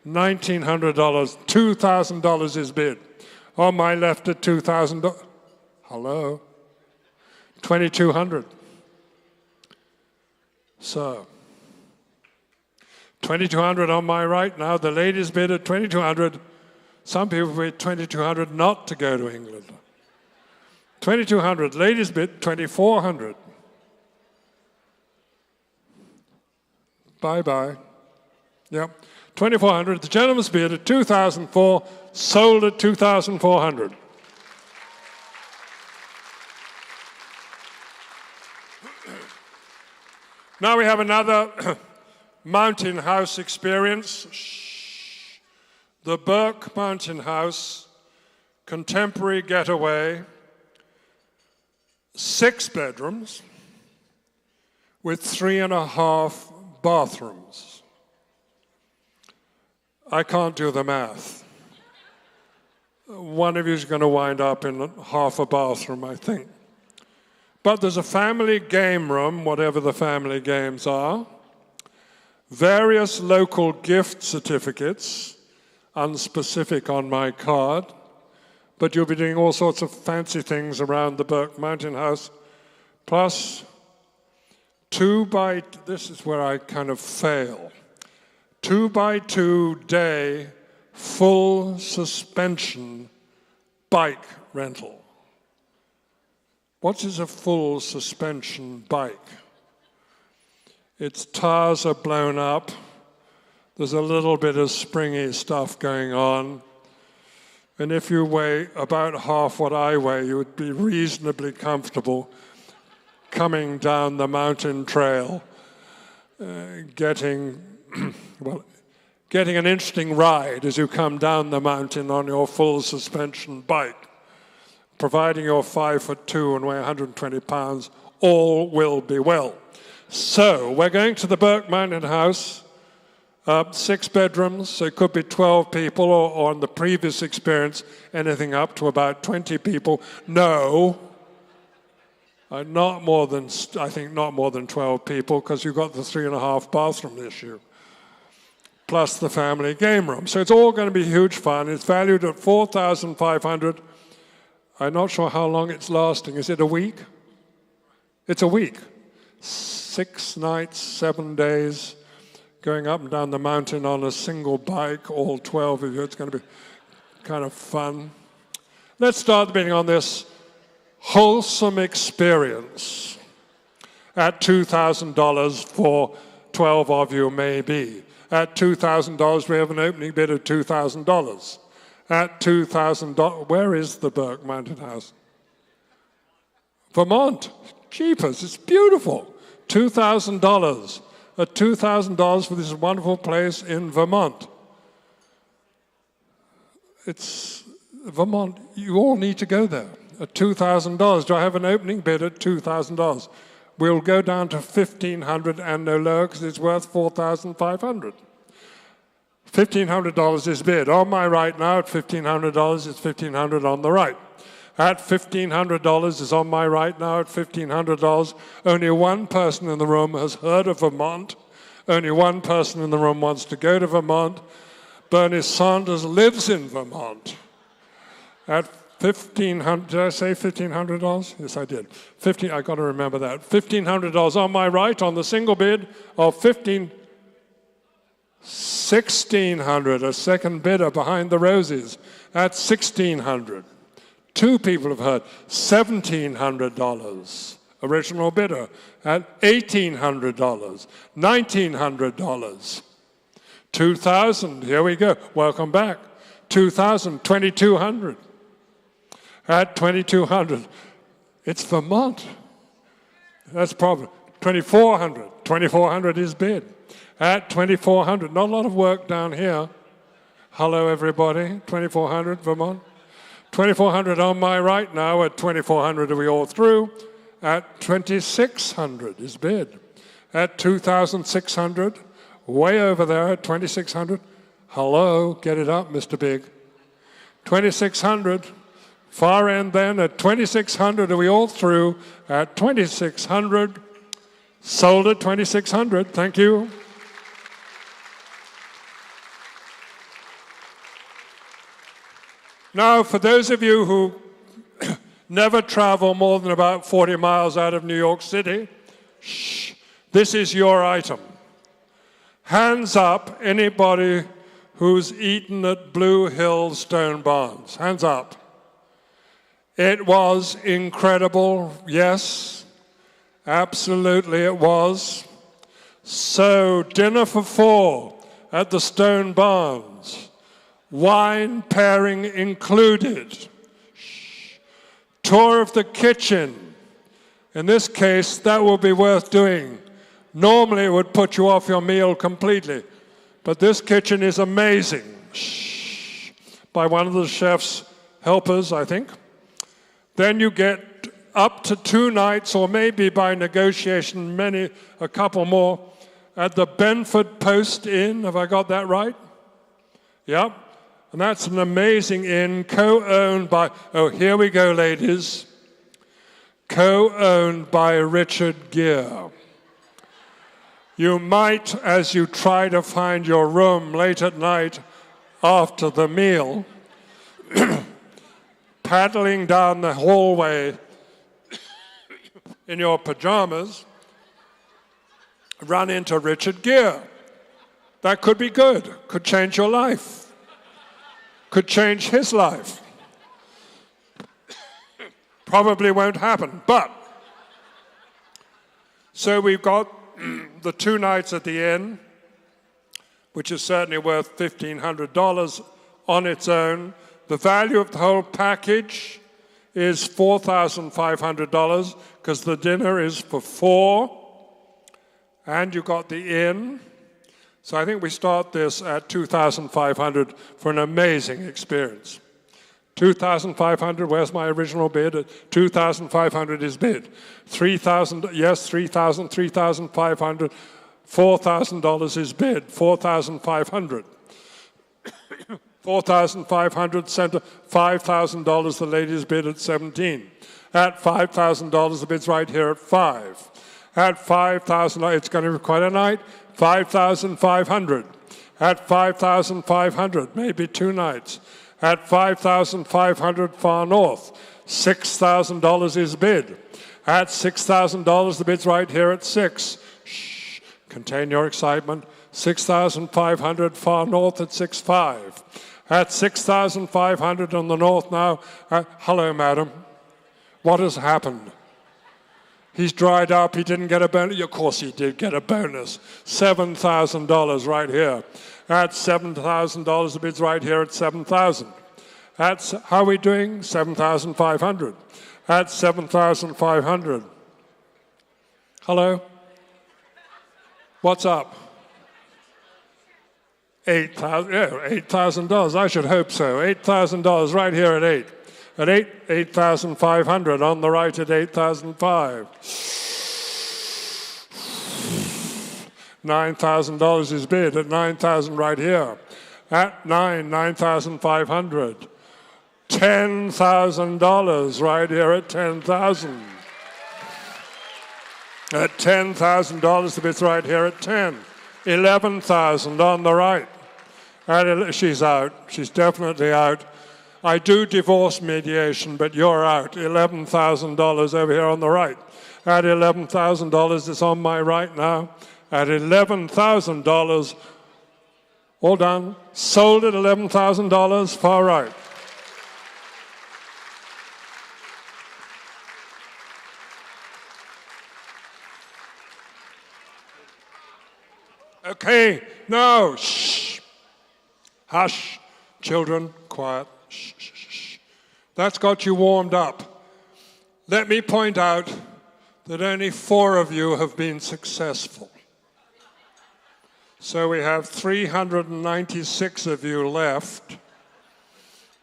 $1,900, $2,000 is bid. On my left at $2,000. Hello? $2,200. So, $2,200 on my right now. The ladies bid at $2,200. Some people bid $2,200 not to go to England. $2,200. Ladies bid $2,400. Bye-bye. Yep. $2,400. The gentleman's bid at $2,004. Sold at $2,400. Now we have another mountain house experience. Shh. The Burke Mountain House, contemporary getaway, 6 bedrooms with 3.5 bathrooms. I can't do the math. One of you is going to wind up in half a bathroom, I think. But there's a family game room, whatever the family games are, various local gift certificates, unspecific on my card, but you'll be doing all sorts of fancy things around the Burke Mountain House, plus this is where I kind of fail, 2x2 day full suspension bike rental. What is a full suspension bike? Its tires are blown up. There's a little bit of springy stuff going on. And if you weigh about half what I weigh, you would be reasonably comfortable coming down the mountain trail, getting an interesting ride as you come down the mountain on your full suspension bike. Providing you're 5'2" and weigh 120 pounds, all will be well. So we're going to the Burke Mountain House, 6 bedrooms, so it could be 12 people, or in the previous experience, anything up to about 20 people. No, not more than 12 people, because you've got the 3.5 bathroom issue, plus the family game room. So it's all going to be huge fun. It's valued at $4,500. I'm not sure how long it's lasting. Is it a week? It's a week. 6 nights, 7 days, going up and down the mountain on a single bike, all 12 of you. It's going to be kind of fun. Let's start the bidding on this wholesome experience at $2,000 for 12 of you, maybe. At $2,000, we have an opening bid of $2,000. At $2,000, where is the Burke Mountain House? Vermont. Jeepers, it's beautiful. $2,000. At $2,000 for this wonderful place in Vermont. It's Vermont. You all need to go there. At $2,000. Do I have an opening bid at $2,000? We'll go down to $1,500 and no lower because it's worth $4,500. $1,500 is bid. On my right now at $1,500, it's $1,500 on the right. At $1,500 is on my right now at $1,500. Only one person in the room has heard of Vermont. Only one person in the room wants to go to Vermont. Bernie Sanders lives in Vermont. At $1,500, did I say $1,500? Yes, I did. I got to remember that. $1,500 on my right on the single bid of $1,600, a second bidder behind the roses at $1,600. Two people have heard $1,700. Original bidder at $1,800, $1,900. 2,000, here we go. Welcome back. 2,000, 2,200. At 2,200, it's Vermont. That's problem. 2,400, 2,400 is bid. At 2,400, not a lot of work down here. Hello, everybody. 2,400, Vermont. 2,400 on my right now. At 2,400, are we all through? At 2,600 is bid. At 2,600, way over there at 2,600. Hello, get it up, Mr. Big. 2,600, far end then at 2,600, are we all through? At 2,600, sold at 2,600, thank you. Now, for those of you who never travel more than about 40 miles out of New York City, this is your item. Hands up, anybody who's eaten at Blue Hill Stone Barns. Hands up. It was incredible, yes, absolutely it was. So, dinner for four at the Stone Barns. Wine pairing included. Tour of the kitchen. In this case, that will be worth doing. Normally, it would put you off your meal completely. But this kitchen is amazing. By one of the chef's helpers, I think. Then you get up to 2 nights, or maybe by negotiation, a couple more, at the Benford Post Inn. Have I got that right? Yep. And that's an amazing inn, co-owned by, oh, here we go, ladies, co-owned by Richard Gere. You might, as you try to find your room late at night after the meal, paddling down the hallway in your pajamas, run into Richard Gere. That could be good, could change your life. Could change his life. Probably won't happen, but. So we've got the 2 nights at the inn, which is certainly worth $1,500 on its own. The value of the whole package is $4,500 because the dinner is for 4, and you got the inn. So I think we start this at $2,500 for an amazing experience. $2,500, where's my original bid? $2,500 is bid. $3,000, yes, $3,000, $3,500. $4,000 is bid, $4,500. $4,500 center, $5,000 the ladies bid at 17. At $5,000 the bid's right here at 5. At $5,000, it's going to be quite a night. $5,500. At $5,500, maybe 2 nights. At $5,500 far north, $6,000 is bid. At $6,000, the bid's right here at 6. Shh, contain your excitement. $6,500 far north at 6.5. At $6,500 on the north now. Hello, madam. What has happened? He's dried up, he didn't get a bonus. Of course he did get a bonus. $7,000 right here. At $7,000, the bid's right here at $7,000. How are we doing? $7,500. At $7,500. Hello? What's up? $8,000. I should hope so. $8,000 right here at 8. At 8,500 on the right at 8,005. $9,000 is bid at 9,000 right here. At $9,500. $10,000 right here at 10,000. At $10,000, the bid's right here at 10. 11,000 on the right. She's out. She's definitely out. I do divorce mediation, but you're out. $11,000 over here on the right. At $11,000, it's on my right now. At $11,000, all done. Sold at $11,000, far right. Okay, now, shh. Hush, children, quiet. Shh, shh, shh. That's got you warmed up. Let me point out that only 4 of you have been successful. So we have 396 of you left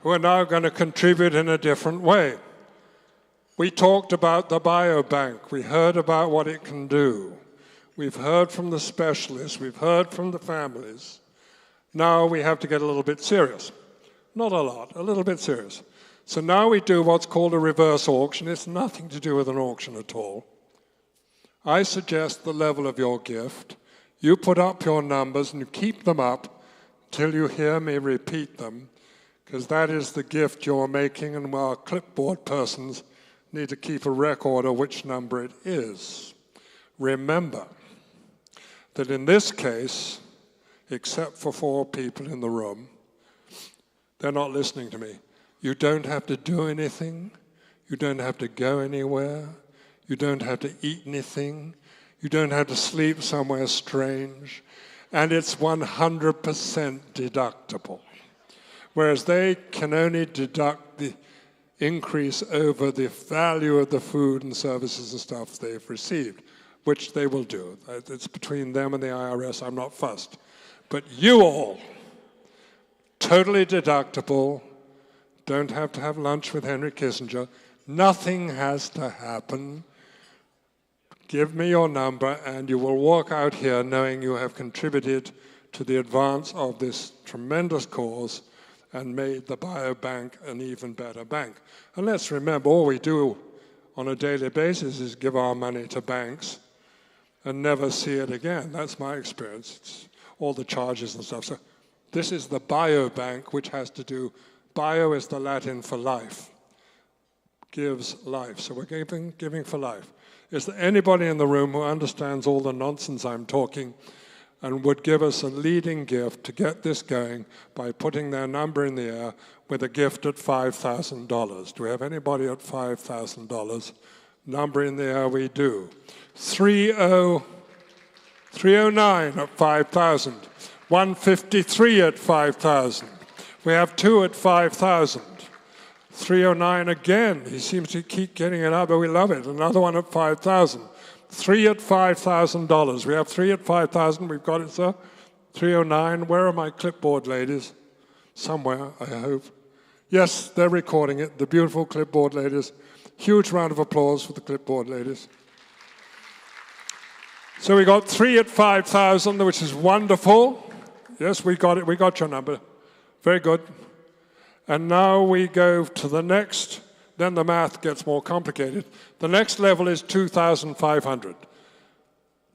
who are now going to contribute in a different way. We talked about the biobank. We heard about what it can do. We've heard from the specialists. We've heard from the families. Now we have to get a little bit serious. Not a lot, a little bit serious. So now we do what's called a reverse auction. It's nothing to do with an auction at all. I suggest the level of your gift. You put up your numbers and you keep them up till you hear me repeat them, because that is the gift you're making, and our clipboard persons need to keep a record of which number it is. Remember that in this case, except for 4 people in the room, they're not listening to me. You don't have to do anything. You don't have to go anywhere. You don't have to eat anything. You don't have to sleep somewhere strange. And it's 100% deductible. Whereas they can only deduct the increase over the value of the food and services and stuff they've received, which they will do. It's between them and the IRS. I'm not fussed. But you all, totally deductible, don't have to have lunch with Henry Kissinger. Nothing has to happen. Give me your number and you will walk out here knowing you have contributed to the advance of this tremendous cause and made the biobank an even better bank. And let's remember, all we do on a daily basis is give our money to banks and never see it again. That's my experience. It's all the charges and stuff. So this is the biobank, which has to do, bio is the Latin for life, gives life. So we're giving for life. Is there anybody in the room who understands all the nonsense I'm talking and would give us a leading gift to get this going by putting their number in the air with a gift at $5,000? Do we have anybody at $5,000? Number in the air, we do. 309 at 5,000. 153 at 5,000. We have 2 at 5,000. 309 again. He seems to keep getting it up, but we love it. Another one at 5,000. 3 at $5,000. We have 3 at 5,000. We've got it, sir. 309. Where are my clipboard ladies? Somewhere, I hope. Yes, they're recording it. The beautiful clipboard ladies. Huge round of applause for the clipboard ladies. So we got 3 at 5,000, which is wonderful. Yes, we got it. We got your number. Very good. And now we go to the next. Then the math gets more complicated. The next level is 2,500.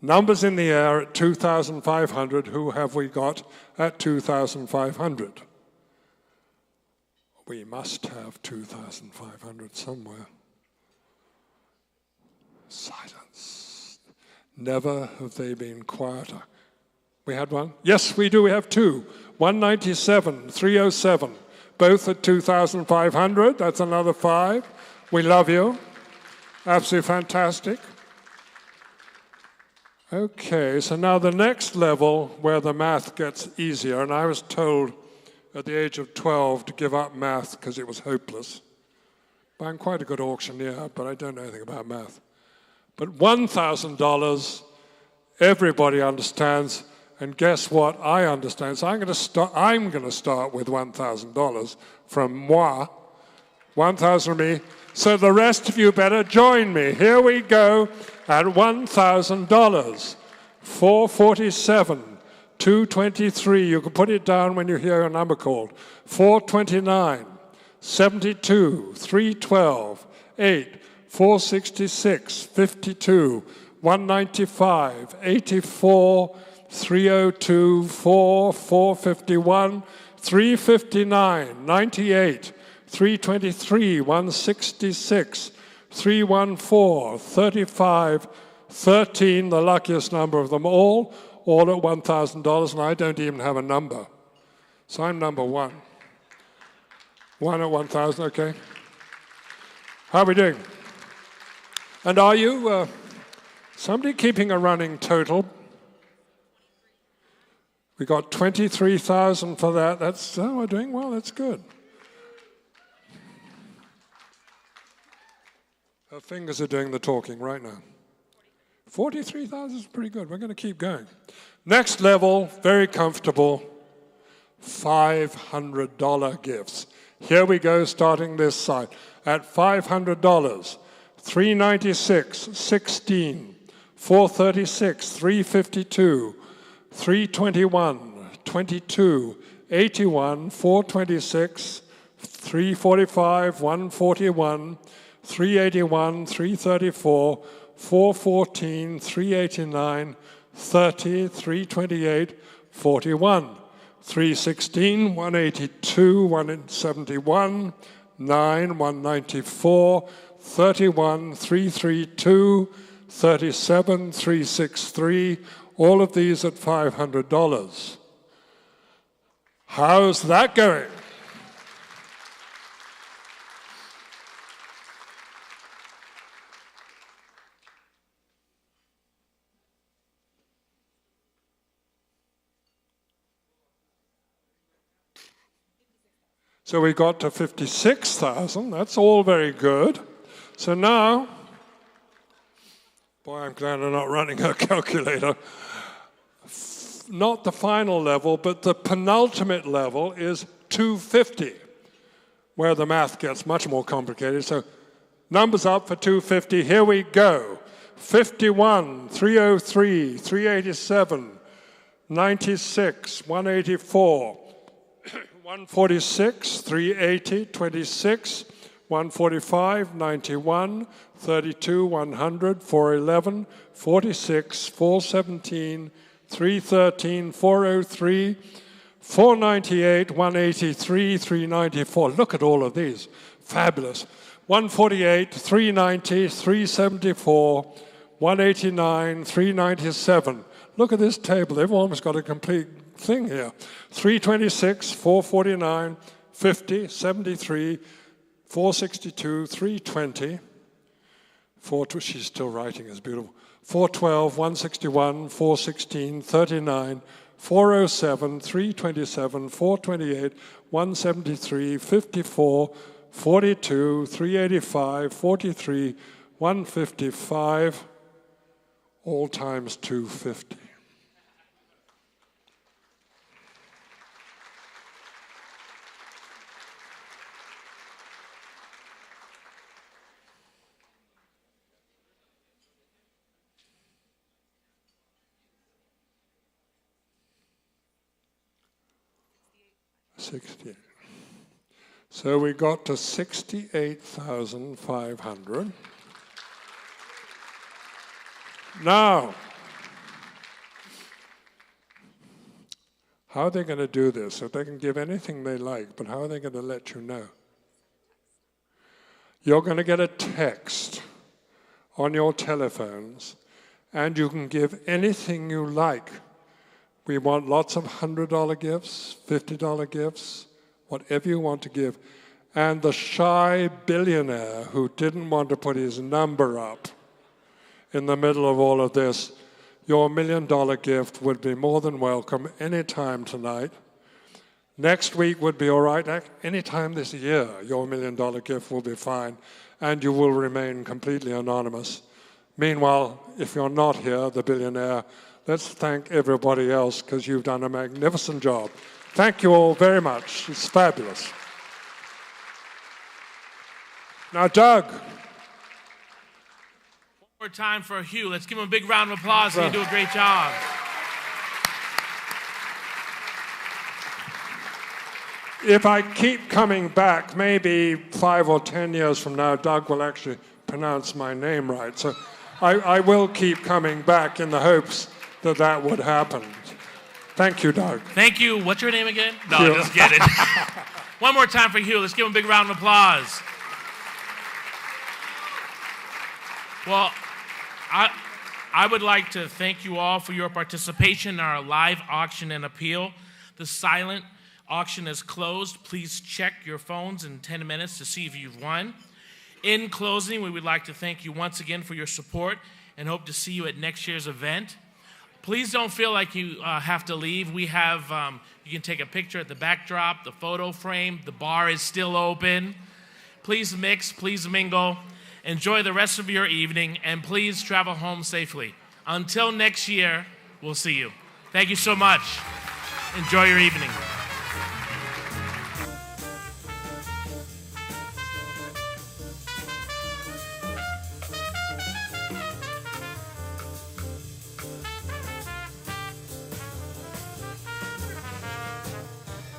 Numbers in the air at 2,500. Who have we got at 2,500? We must have 2,500 somewhere. Silence. Never have they been quieter. We had one? Yes, we do. We have 2. 197, 307. Both at 2,500. That's another 5. We love you. Absolutely fantastic. Okay, so now the next level where the math gets easier, and I was told at the age of 12 to give up math because it was hopeless. I'm quite a good auctioneer, but I don't know anything about math. But $1,000, everybody understands. And guess what? I understand. So I'm going to start with $1,000 from moi, 1,000 from me. So the rest of you better join me. Here we go at $1,000. 447, 223. You can put it down when you hear a number called. 429, 72, 312, 8, 466, 52, 195, 84, 302, 4, 451, 359, 98, 323, 166, 314, 35, 13, the luckiest number of them all at $1,000, and I don't even have a number. So I'm number one. One at 1,000, okay. How are we doing? And are you, somebody keeping a running total? We got 23,000 for that. That's, oh, we're doing well, that's good. Her fingers are doing the talking right now. 43,000 is pretty good. We're going to keep going. Next level, very comfortable, $500 gifts. Here we go, starting this side. At $500, 396, 16, 436, 352, 321, 22, 81, 426, 345, 141, 381, 334, 414, 389, 30, 328, 41, 316, 182, 171, 9, 194, 31, 332, 37, 363, all of these at $500. How's that going? So we got to 56,000. That's all very good. So now, boy, I'm glad I'm not running a calculator. Not the final level, but the penultimate level is 250, where the math gets much more complicated. So numbers up for 250. Here we go. 51, 303, 387, 96, 184, 146, 380, 26, 145, 91, 32, 100, 411, 46, 417, 313, 403, 498, 183, 394. Look at all of these. Fabulous. 148, 390, 374, 189, 397. Look at this table. They've almost got a complete thing here. 326, 449, 50, 73, 462, 320, 4, she's still writing, it's beautiful. 412, 161, 416, 39, 407, 327, 428, 173, 54, 42, 385, 43, 155, all times 250. So we got to 68,500. Now, how are they going to do this? So they can give anything they like, but how are they going to let you know? You're going to get a text on your telephones, and you can give anything you like. We want lots of $100 gifts, $50 gifts, whatever you want to give. And the shy billionaire who didn't want to put his number up in the middle of all of this, your $1 million gift would be more than welcome anytime tonight. Next week would be all right. Anytime this year, your $1 million gift will be fine, and you will remain completely anonymous. Meanwhile, if you're not here, the billionaire, let's thank everybody else, because you've done a magnificent job. Thank you all very much. It's fabulous. Now, Doug. One more time for Hugh. Let's give him a big round of applause. You do a great job. if I keep coming back, maybe 5 or 10 years from now, Doug will actually pronounce my name right. So I will keep coming back in the hopes that that would happen. Thank you, Doug. Thank you. What's your name again? No, Hugh. just kidding. One more time for Hugh. Let's give him a big round of applause. Well, I would like to thank you all for your participation in our live auction and appeal. The silent auction is closed. Please check your phones in 10 minutes to see if you've won. In closing, we would like to thank you once again for your support and hope to see you at next year's event. Please don't feel like you have to leave. We have, you can take a picture at the backdrop, the photo frame. The bar is still open. Please mix, please mingle. Enjoy the rest of your evening, and please travel home safely. Until next year, we'll see you. Thank you so much. Enjoy your evening.